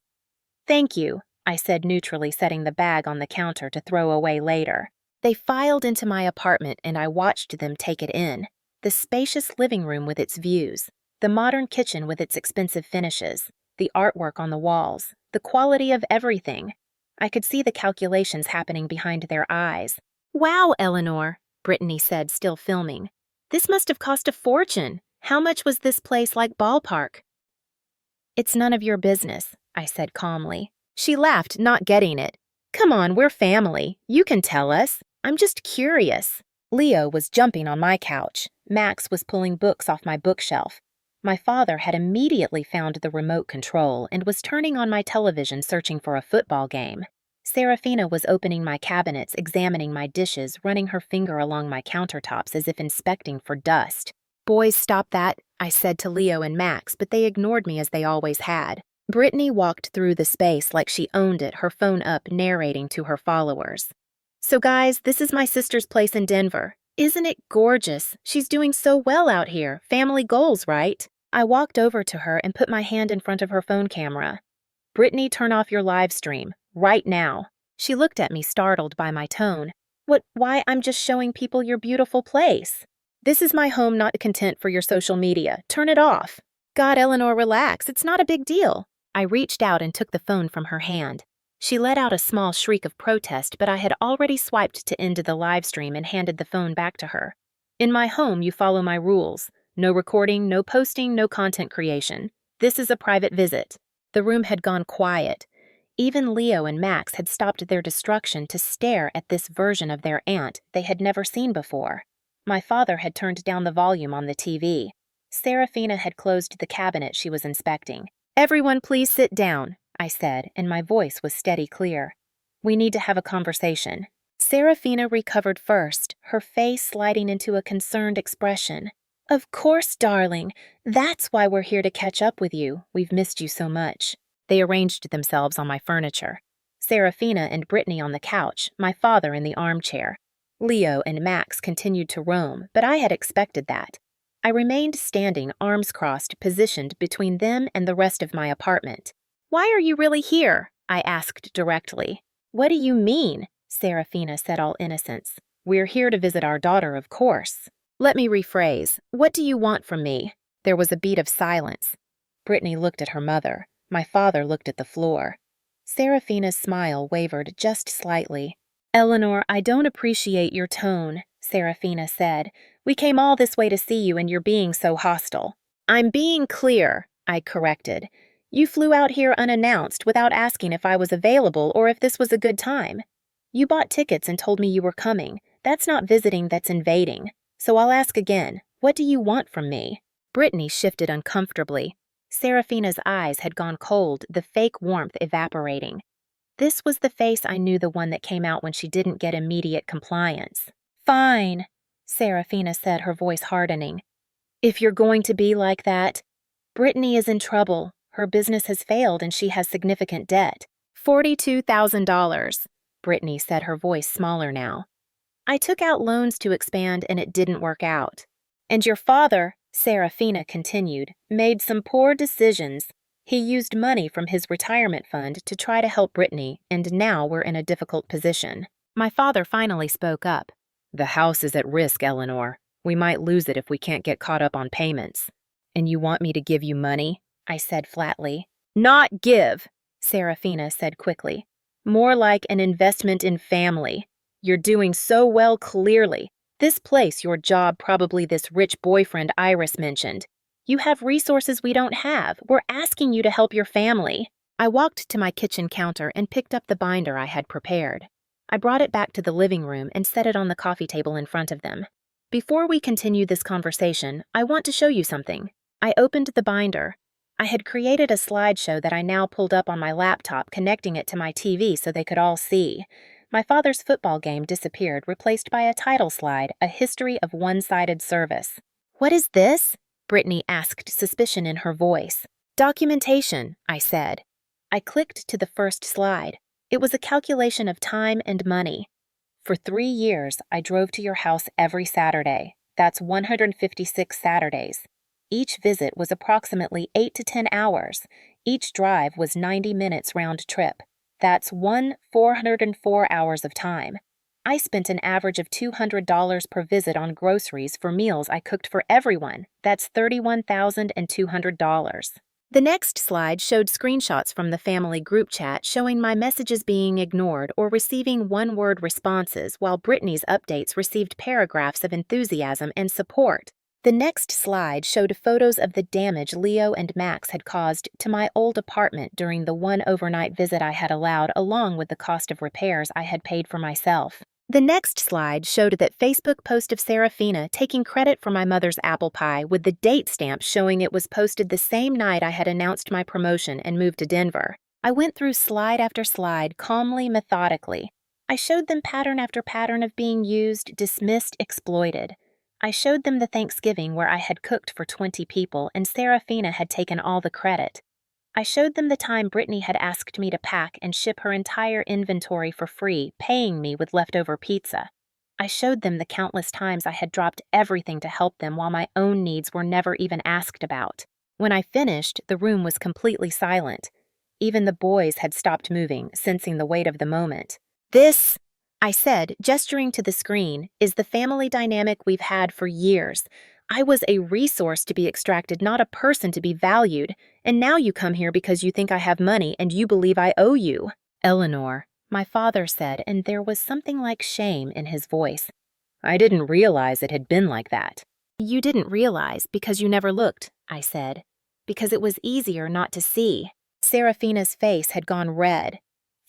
Thank you, I said neutrally, setting the bag on the counter to throw away later. They filed into my apartment and I watched them take it in. The spacious living room with its views, the modern kitchen with its expensive finishes, the artwork on the walls, the quality of everything. I could see the calculations happening behind their eyes. Wow, Eleanor, Brittany said, still filming. This must have cost a fortune. How much was this place like ballpark? It's none of your business, I said calmly. She laughed, not getting it. Come on, we're family. You can tell us. I'm just curious. Leo was jumping on my couch. Max was pulling books off my bookshelf. My father had immediately found the remote control and was turning on my television searching for a football game. Serafina was opening my cabinets, examining my dishes, running her finger along my countertops as if inspecting for dust. Boys, stop that, I said to Leo and Max, but they ignored me as they always had. Brittany walked through the space like she owned it, her phone up, narrating to her followers. So guys, this is my sister's place in Denver. Isn't it gorgeous? She's doing so well out here. Family goals, right? I walked over to her and put my hand in front of her phone camera. Brittany, turn off your live stream. Right now. She looked at me, startled by my tone. Why, I'm just showing people your beautiful place. This is my home, not content for your social media. Turn it off. God, Eleanor, relax. It's not a big deal. I reached out and took the phone from her hand. She let out a small shriek of protest, but I had already swiped to end the live stream and handed the phone back to her. In my home, you follow my rules. No recording, no posting, no content creation. This is a private visit. The room had gone quiet. Even Leo and Max had stopped their destruction to stare at this version of their aunt they had never seen before. My father had turned down the volume on the TV. Serafina had closed the cabinet she was inspecting. Everyone please sit down, I said, and my voice was steady clear. We need to have a conversation. Serafina recovered first, her face sliding into a concerned expression. Of course, darling. That's why we're here to catch up with you. We've missed you so much. They arranged themselves on my furniture. Serafina and Brittany on the couch, my father in the armchair. Leo and Max continued to roam, but I had expected that. I remained standing, arms crossed, positioned between them and the rest of my apartment. Why are you really here? I asked directly. What do you mean? Serafina said, all innocence. We're here to visit our daughter, of course. Let me rephrase. What do you want from me? There was a beat of silence. Brittany looked at her mother. My father looked at the floor. Serafina's smile wavered just slightly. Eleanor, I don't appreciate your tone, Serafina said. We came all this way to see you and you're being so hostile. I'm being clear, I corrected. You flew out here unannounced without asking if I was available or if this was a good time. You bought tickets and told me you were coming. That's not visiting, that's invading. So I'll ask again, what do you want from me? Brittany shifted uncomfortably. Serafina's eyes had gone cold, the fake warmth evaporating. This was the face I knew, the one that came out when she didn't get immediate compliance. Fine, Serafina said, her voice hardening. If you're going to be like that, Brittany is in trouble. Her business has failed and she has significant debt. $42,000, Brittany said, her voice smaller now. I took out loans to expand and it didn't work out. And your father, Serafina continued, made some poor decisions. He used money from his retirement fund to try to help Brittany, and now we're in a difficult position. My father finally spoke up. The house is at risk, Eleanor. We might lose it if we can't get caught up on payments. And you want me to give you money? I said flatly. Not give, Serafina said quickly. More like an investment in family. You're doing so well, clearly. This place, your job, probably this rich boyfriend Iris mentioned. You have resources we don't have. We're asking you to help your family. I walked to my kitchen counter and picked up the binder I had prepared. I brought it back to the living room and set it on the coffee table in front of them. Before we continue this conversation, I want to show you something. I opened the binder. I had created a slideshow that I now pulled up on my laptop, connecting it to my TV so they could all see. My father's football game disappeared, replaced by a title slide, A History of One-Sided Service. What is this? Brittany asked, suspicion in her voice. Documentation, I said. I clicked to the first slide. It was a calculation of time and money. For 3 years, I drove to your house every Saturday. That's 156 Saturdays. Each visit was approximately 8 to 10 hours. Each drive was 90 minutes round trip. That's 404 hours of time. I spent an average of $200 per visit on groceries for meals I cooked for everyone. That's $31,200. The next slide showed screenshots from the family group chat showing my messages being ignored or receiving one-word responses, while Brittany's updates received paragraphs of enthusiasm and support. The next slide showed photos of the damage Leo and Max had caused to my old apartment during the one overnight visit I had allowed, along with the cost of repairs I had paid for myself. The next slide showed that Facebook post of Serafina taking credit for my mother's apple pie with the date stamp showing it was posted the same night I had announced my promotion and moved to Denver. I went through slide after slide, calmly, methodically. I showed them pattern after pattern of being used, dismissed, exploited. I showed them the Thanksgiving where I had cooked for 20 people and Serafina had taken all the credit. I showed them the time Brittany had asked me to pack and ship her entire inventory for free, paying me with leftover pizza. I showed them the countless times I had dropped everything to help them while my own needs were never even asked about. When I finished, the room was completely silent. Even the boys had stopped moving, sensing the weight of the moment. "This," I said, gesturing to the screen, "is the family dynamic we've had for years. I was a resource to be extracted, not a person to be valued. And now you come here because you think I have money and you believe I owe you." "Eleanor," my father said, and there was something like shame in his voice. "I didn't realize it had been like that." "You didn't realize because you never looked," I said. "Because it was easier not to see." Serafina's face had gone red.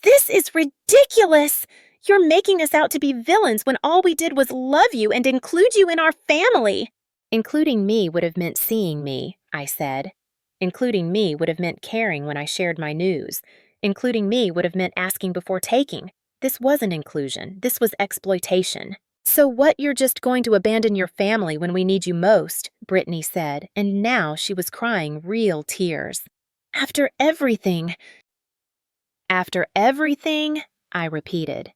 "This is ridiculous! You're making us out to be villains when all we did was love you and include you in our family." "Including me would have meant seeing me," I said. "Including me would have meant caring when I shared my news. Including me would have meant asking before taking. This wasn't inclusion. This was exploitation." "So what, you're just going to abandon your family when we need you most?" Brittany said, and now she was crying real tears. "After everything." "After everything?" I repeated.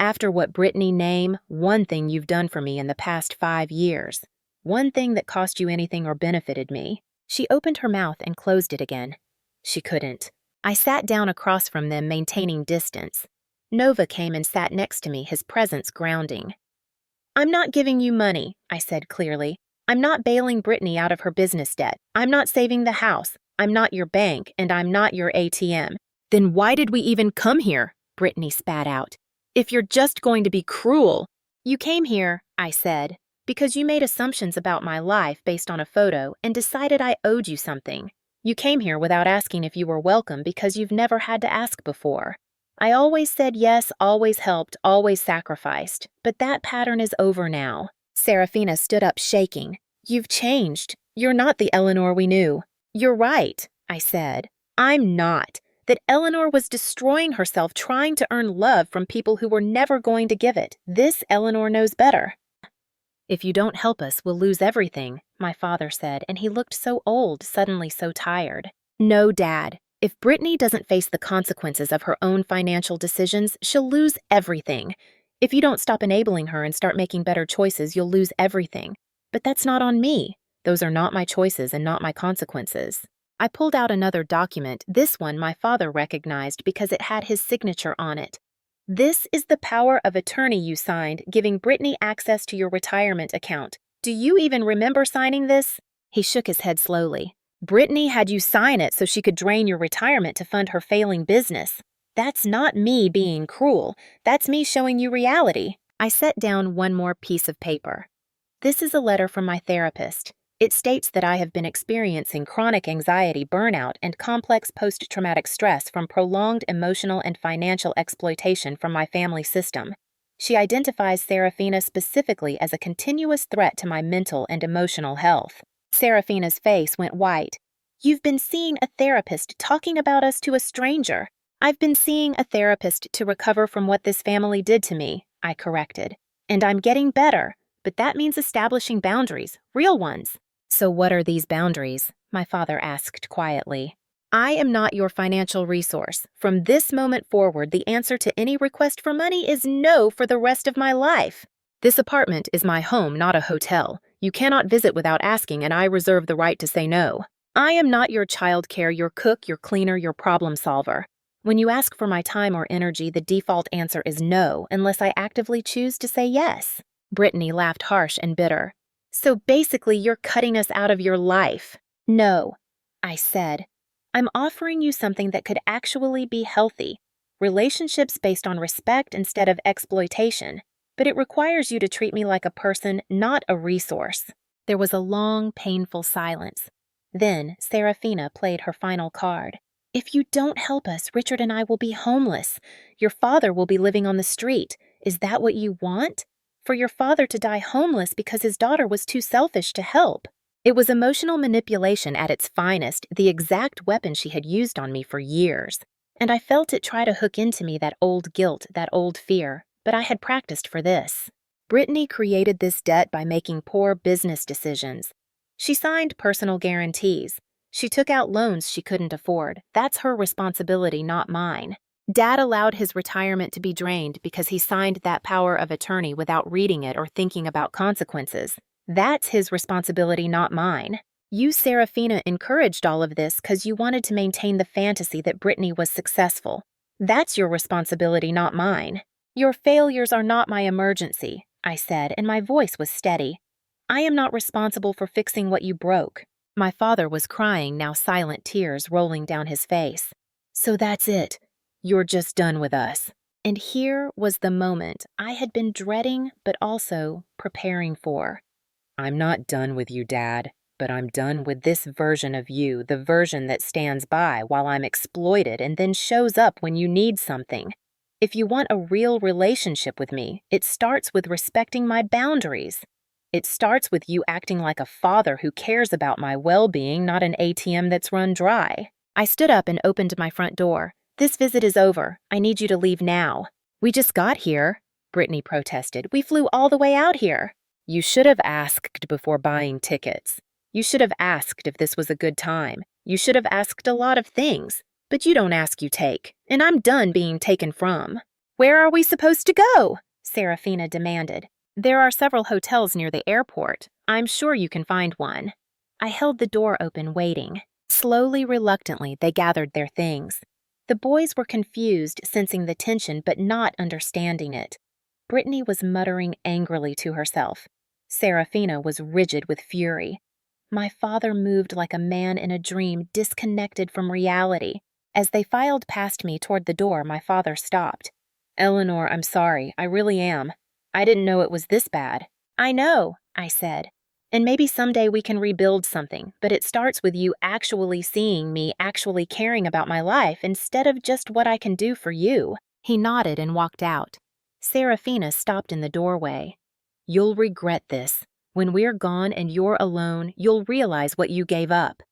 "After what Brittany name, one thing you've done for me in the past 5 years. One thing that cost you anything or benefited me." She opened her mouth and closed it again. She couldn't. I sat down across from them, maintaining distance. Nova came and sat next to me, his presence grounding. "I'm not giving you money," I said clearly. "I'm not bailing Brittany out of her business debt. I'm not saving the house. I'm not your bank, and I'm not your ATM." "Then why did we even come here?" Brittany spat out. "If you're just going to be cruel." "You came here," I said, "because you made assumptions about my life based on a photo and decided I owed you something. You came here without asking if you were welcome because you've never had to ask before. I always said yes, always helped, always sacrificed, but that pattern is over now." Serafina stood up shaking. "You've changed. You're not the Eleanor we knew." "You're right," I said. "I'm not. That Eleanor was destroying herself trying to earn love from people who were never going to give it. This Eleanor knows better." "If you don't help us, we'll lose everything," my father said, and he looked so old, suddenly so tired. "No, Dad. If Brittany doesn't face the consequences of her own financial decisions, she'll lose everything. If you don't stop enabling her and start making better choices, you'll lose everything. But that's not on me. Those are not my choices and not my consequences." I pulled out another document. This one my father recognized because it had his signature on it. "This is the power of attorney you signed, giving Brittany access to your retirement account. Do you even remember signing this?" He shook his head slowly. "Brittany had you sign it so she could drain your retirement to fund her failing business. That's not me being cruel. That's me showing you reality." I set down one more piece of paper. "This is a letter from my therapist. It states that I have been experiencing chronic anxiety, burnout, and complex post-traumatic stress from prolonged emotional and financial exploitation from my family system. She identifies Serafina specifically as a continuous threat to my mental and emotional health." Serafina's face went white. "You've been seeing a therapist talking about us to a stranger." "I've been seeing a therapist to recover from what this family did to me," I corrected. "And I'm getting better, but that means establishing boundaries, real ones." "So what are these boundaries?" my father asked quietly. I am not your financial resource. From this moment forward, the answer to any request for money is no for the rest of my life. This apartment is my home, not a hotel. You cannot visit without asking, and I reserve the right to say no. I am not your childcare, your cook, your cleaner, your problem solver. When you ask for my time or energy, the default answer is no, unless I actively choose to say yes. Brittany laughed harsh and bitter. So basically, you're cutting us out of your life. No, I said. I'm offering you something that could actually be healthy. Relationships based on respect instead of exploitation. But it requires you to treat me like a person, not a resource. There was a long, painful silence. Then Serafina played her final card. If you don't help us, Richard and I will be homeless. Your father will be living on the street. Is that what you want? For your father to die homeless because his daughter was too selfish to help. It was emotional manipulation at its finest, the exact weapon she had used on me for years. And I felt it try to hook into me that old guilt, that old fear, but I had practiced for this. Brittany created this debt by making poor business decisions. She signed personal guarantees. She took out loans she couldn't afford. That's her responsibility, not mine. Dad allowed his retirement to be drained because he signed that power of attorney without reading it or thinking about consequences. That's his responsibility, not mine. You, Serafina, encouraged all of this because you wanted to maintain the fantasy that Brittany was successful. That's your responsibility, not mine. Your failures are not my emergency, I said, and my voice was steady. I am not responsible for fixing what you broke. My father was crying, now silent tears rolling down his face. So that's it. You're just done with us. And here was the moment I had been dreading but also preparing for. I'm not done with you, Dad, but I'm done with this version of you, the version that stands by while I'm exploited and then shows up when you need something. If you want a real relationship with me, it starts with respecting my boundaries. It starts with you acting like a father who cares about my well-being, not an ATM that's run dry. I stood up and opened my front door. This visit is over. I need you to leave now. We just got here, Brittany protested. We flew all the way out here. You should have asked before buying tickets. You should have asked if this was a good time. You should have asked a lot of things. But you don't ask, you take. And I'm done being taken from. Where are we supposed to go? Serafina demanded. There are several hotels near the airport. I'm sure you can find one. I held the door open, waiting. Slowly, reluctantly, they gathered their things. The boys were confused, sensing the tension but not understanding it. Brittany was muttering angrily to herself. Serafina was rigid with fury. My father moved like a man in a dream, disconnected from reality. As they filed past me toward the door, my father stopped. Eleanor, I'm sorry. I really am. I didn't know it was this bad. I know, I said. And maybe someday we can rebuild something, but it starts with you actually seeing me, actually caring about my life instead of just what I can do for you. He nodded and walked out. Serafina stopped in the doorway. You'll regret this. When we're gone and you're alone, you'll realize what you gave up.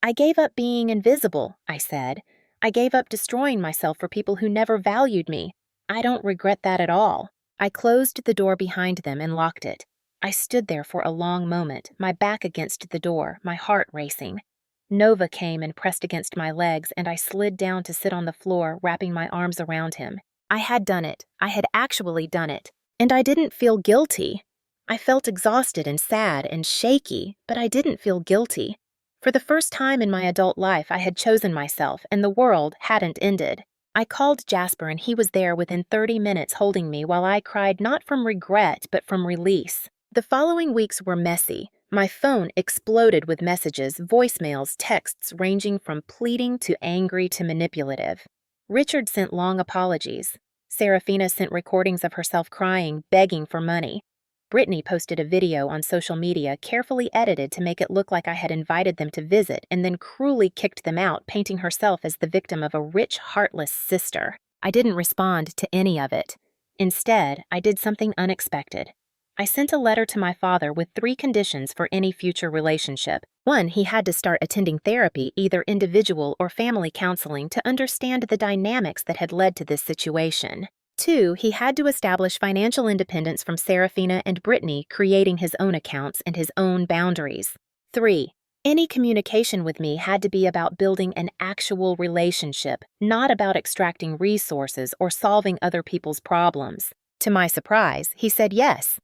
I gave up being invisible, I said. I gave up destroying myself for people who never valued me. I don't regret that at all. I closed the door behind them and locked it. I stood there for a long moment, my back against the door, my heart racing. Nova came and pressed against my legs, and I slid down to sit on the floor, wrapping my arms around him. I had done it. I had actually done it. And I didn't feel guilty. I felt exhausted and sad and shaky, but I didn't feel guilty. For the first time in my adult life, I had chosen myself, and the world hadn't ended. I called Jasper, and he was there within 30 minutes holding me while I cried not from regret, but from release. The following weeks were messy. My phone exploded with messages, voicemails, texts ranging from pleading to angry to manipulative. Richard sent long apologies. Serafina sent recordings of herself crying, begging for money. Brittany posted a video on social media carefully edited to make it look like I had invited them to visit and then cruelly kicked them out, painting herself as the victim of a rich, heartless sister. I didn't respond to any of it. Instead, I did something unexpected. I sent a letter to my father with 3 conditions for any future relationship. 1, he had to start attending therapy, either individual or family counseling, to understand the dynamics that had led to this situation. 2, he had to establish financial independence from Serafina and Brittany, creating his own accounts and his own boundaries. 3, Any communication with me had to be about building an actual relationship, not about extracting resources or solving other people's problems. To my surprise, he said yes.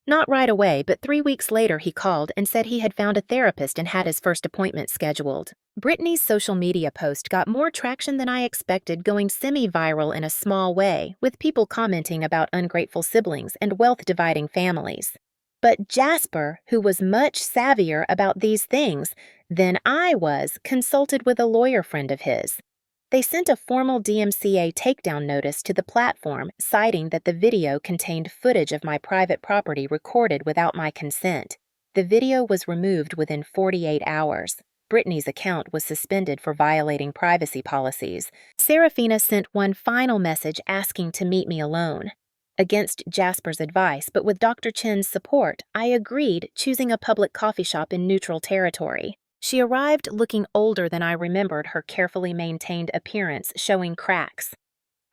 Not right away, but 3 weeks later he called and said he had found a therapist and had his first appointment scheduled. Brittany's social media post got more traction than I expected, going semi-viral in a small way, with people commenting about ungrateful siblings and wealth-dividing families. But Jasper, who was much savvier about these things than I was, consulted with a lawyer friend of his. They sent a formal DMCA takedown notice to the platform, citing that the video contained footage of my private property recorded without my consent. The video was removed within 48 hours. Brittany's account was suspended for violating privacy policies. Serafina sent one final message asking to meet me alone. Against Jasper's advice, but with Dr. Chen's support, I agreed, choosing a public coffee shop in neutral territory. She arrived looking older than I remembered her carefully maintained appearance, showing cracks.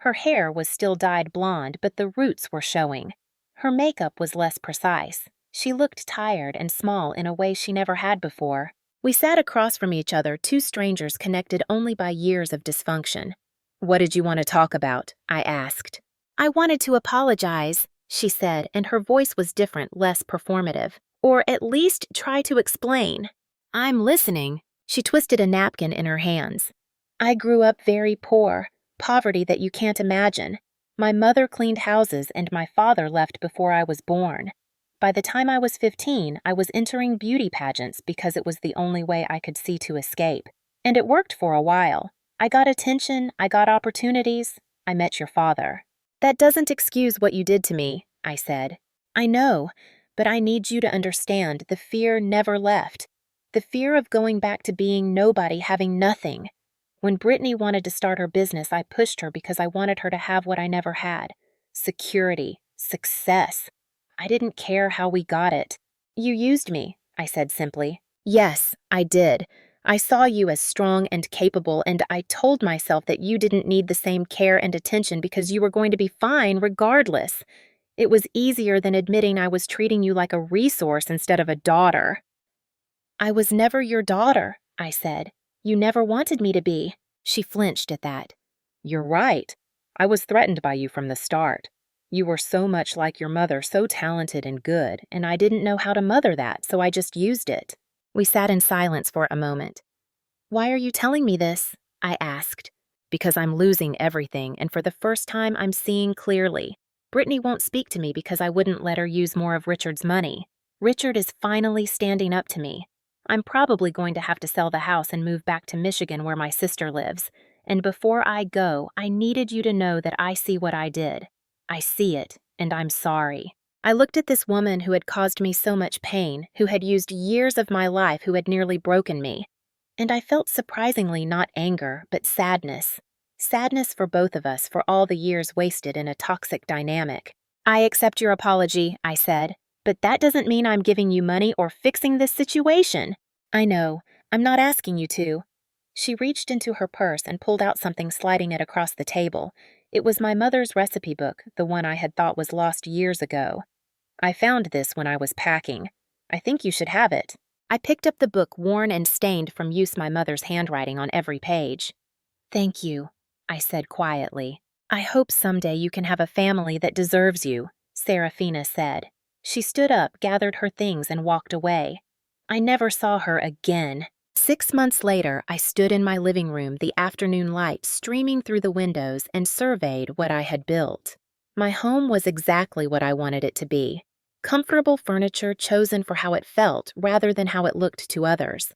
Her hair was still dyed blonde, but the roots were showing. Her makeup was less precise. She looked tired and small in a way she never had before. We sat across from each other, two strangers connected only by years of dysfunction. "What did you want to talk about?" I asked. "I wanted to apologize," she said, and her voice was different, less performative. "Or at least try to explain." "I'm listening." She twisted a napkin in her hands. "I grew up very poor, poverty that you can't imagine. My mother cleaned houses and my father left before I was born. By the time I was 15, I was entering beauty pageants because it was the only way I could see to escape. And it worked for a while. I got attention, I got opportunities. I met your father." "That doesn't excuse what you did to me," I said. "I know, but I need you to understand the fear never left. The fear of going back to being nobody, having nothing. When Brittany wanted to start her business, I pushed her because I wanted her to have what I never had. Security, success. I didn't care how we got it." "You used me," I said simply. "Yes, I did. I saw you as strong and capable, and I told myself that you didn't need the same care and attention because you were going to be fine regardless. It was easier than admitting I was treating you like a resource instead of a daughter." "I was never your daughter," I said. "You never wanted me to be." She flinched at that. "You're right. I was threatened by you from the start. You were so much like your mother, so talented and good, and I didn't know how to mother that, so I just used it." We sat in silence for a moment. "Why are you telling me this?" I asked. "Because I'm losing everything, and for the first time I'm seeing clearly. Brittany won't speak to me because I wouldn't let her use more of Richard's money. Richard is finally standing up to me. I'm probably going to have to sell the house and move back to Michigan where my sister lives. And before I go, I needed you to know that I see what I did. I see it, and I'm sorry." I looked at this woman who had caused me so much pain, who had used years of my life, who had nearly broken me. And I felt surprisingly not anger, but sadness. Sadness for both of us for all the years wasted in a toxic dynamic. "I accept your apology," I said. "But that doesn't mean I'm giving you money or fixing this situation." "I know. I'm not asking you to." She reached into her purse and pulled out something, sliding it across the table. It was my mother's recipe book, the one I had thought was lost years ago. "I found this when I was packing. I think you should have it." I picked up the book, worn and stained from use, my mother's handwriting on every page. "Thank you," I said quietly. "I hope someday you can have a family that deserves you," Serafina said. She stood up, gathered her things, and walked away. I never saw her again. 6 months later, I stood in my living room, the afternoon light streaming through the windows, and surveyed what I had built. My home was exactly what I wanted it to be. Comfortable furniture chosen for how it felt rather than how it looked to others.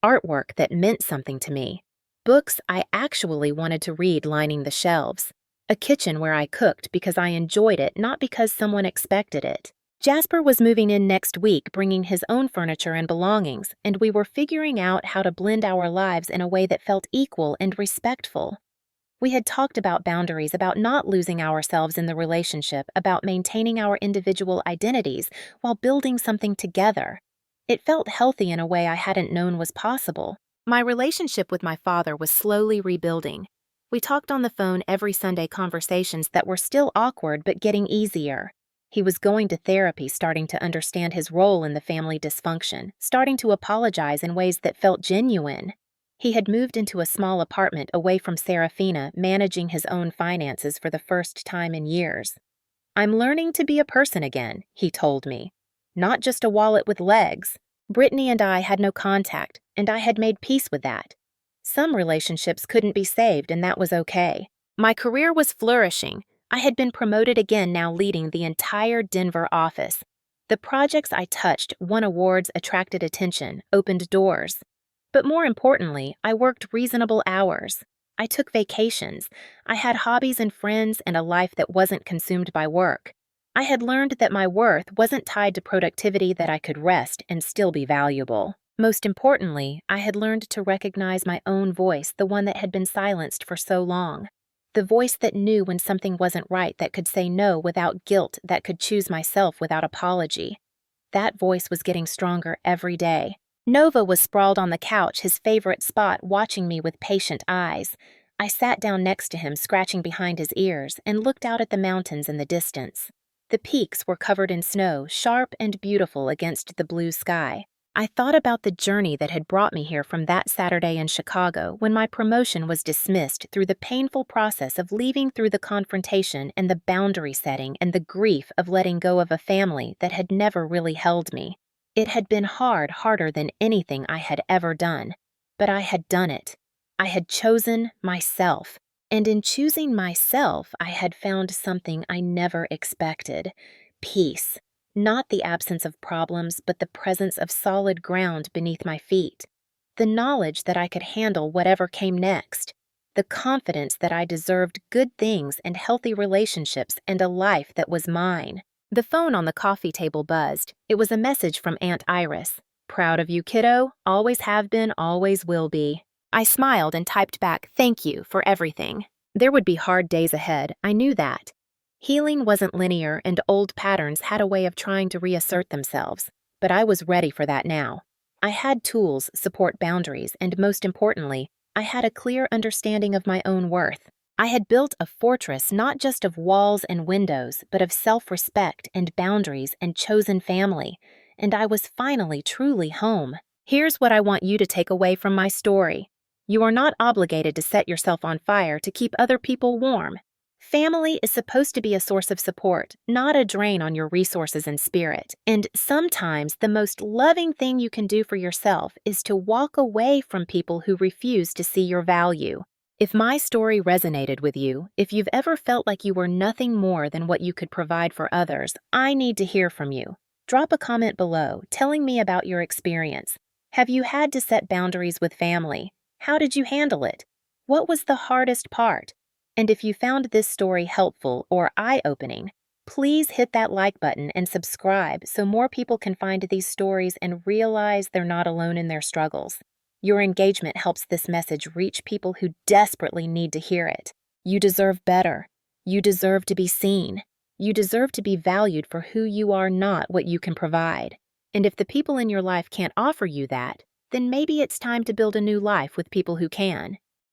Artwork that meant something to me. Books I actually wanted to read lining the shelves. A kitchen where I cooked because I enjoyed it, not because someone expected it. Jasper was moving in next week, bringing his own furniture and belongings, and we were figuring out how to blend our lives in a way that felt equal and respectful. We had talked about boundaries, about not losing ourselves in the relationship, about maintaining our individual identities while building something together. It felt healthy in a way I hadn't known was possible. My relationship with my father was slowly rebuilding. We talked on the phone every Sunday, conversations that were still awkward but getting easier. He was going to therapy, starting to understand his role in the family dysfunction, starting to apologize in ways that felt genuine. He had moved into a small apartment away from Serafina, managing his own finances for the first time in years. "I'm learning to be a person again," he told me. "Not just a wallet with legs." Brittany and I had no contact, and I had made peace with that. Some relationships couldn't be saved, and that was okay. My career was flourishing. I had been promoted again, now leading the entire Denver office. The projects I touched won awards, attracted attention, opened doors. But more importantly, I worked reasonable hours. I took vacations. I had hobbies and friends and a life that wasn't consumed by work. I had learned that my worth wasn't tied to productivity, that I could rest and still be valuable. Most importantly, I had learned to recognize my own voice, the one that had been silenced for so long. The voice that knew when something wasn't right, that could say no without guilt, that could choose myself without apology. That voice was getting stronger every day. Nova was sprawled on the couch, his favorite spot, watching me with patient eyes. I sat down next to him, scratching behind his ears, and looked out at the mountains in the distance. The peaks were covered in snow, sharp and beautiful against the blue sky. I thought about the journey that had brought me here from that Saturday in Chicago, when my promotion was dismissed, through the painful process of leaving, through the confrontation and the boundary setting and the grief of letting go of a family that had never really held me. It had been hard, harder than anything I had ever done. But I had done it. I had chosen myself. And in choosing myself, I had found something I never expected: peace. Not the absence of problems, but the presence of solid ground beneath my feet. The knowledge that I could handle whatever came next. The confidence that I deserved good things and healthy relationships and a life that was mine. The phone on the coffee table buzzed. It was a message from Aunt Iris. "Proud of you, kiddo. Always have been, always will be." I smiled and typed back, "Thank you for everything." There would be hard days ahead, I knew that. Healing wasn't linear, and old patterns had a way of trying to reassert themselves. But I was ready for that now. I had tools, support boundaries, and most importantly, I had a clear understanding of my own worth. I had built a fortress not just of walls and windows, but of self-respect and boundaries and chosen family. And I was finally truly home. Here's what I want you to take away from my story. You are not obligated to set yourself on fire to keep other people warm. Family is supposed to be a source of support, not a drain on your resources and spirit. And sometimes the most loving thing you can do for yourself is to walk away from people who refuse to see your value. If my story resonated with you, if you've ever felt like you were nothing more than what you could provide for others, I need to hear from you. Drop a comment below telling me about your experience. Have you had to set boundaries with family? How did you handle it? What was the hardest part? And if you found this story helpful or eye-opening, please hit that like button and subscribe so more people can find these stories and realize they're not alone in their struggles. Your engagement helps this message reach people who desperately need to hear it. You deserve better. You deserve to be seen. You deserve to be valued for who you are, not what you can provide. And if the people in your life can't offer you that, then maybe it's time to build a new life with people who can.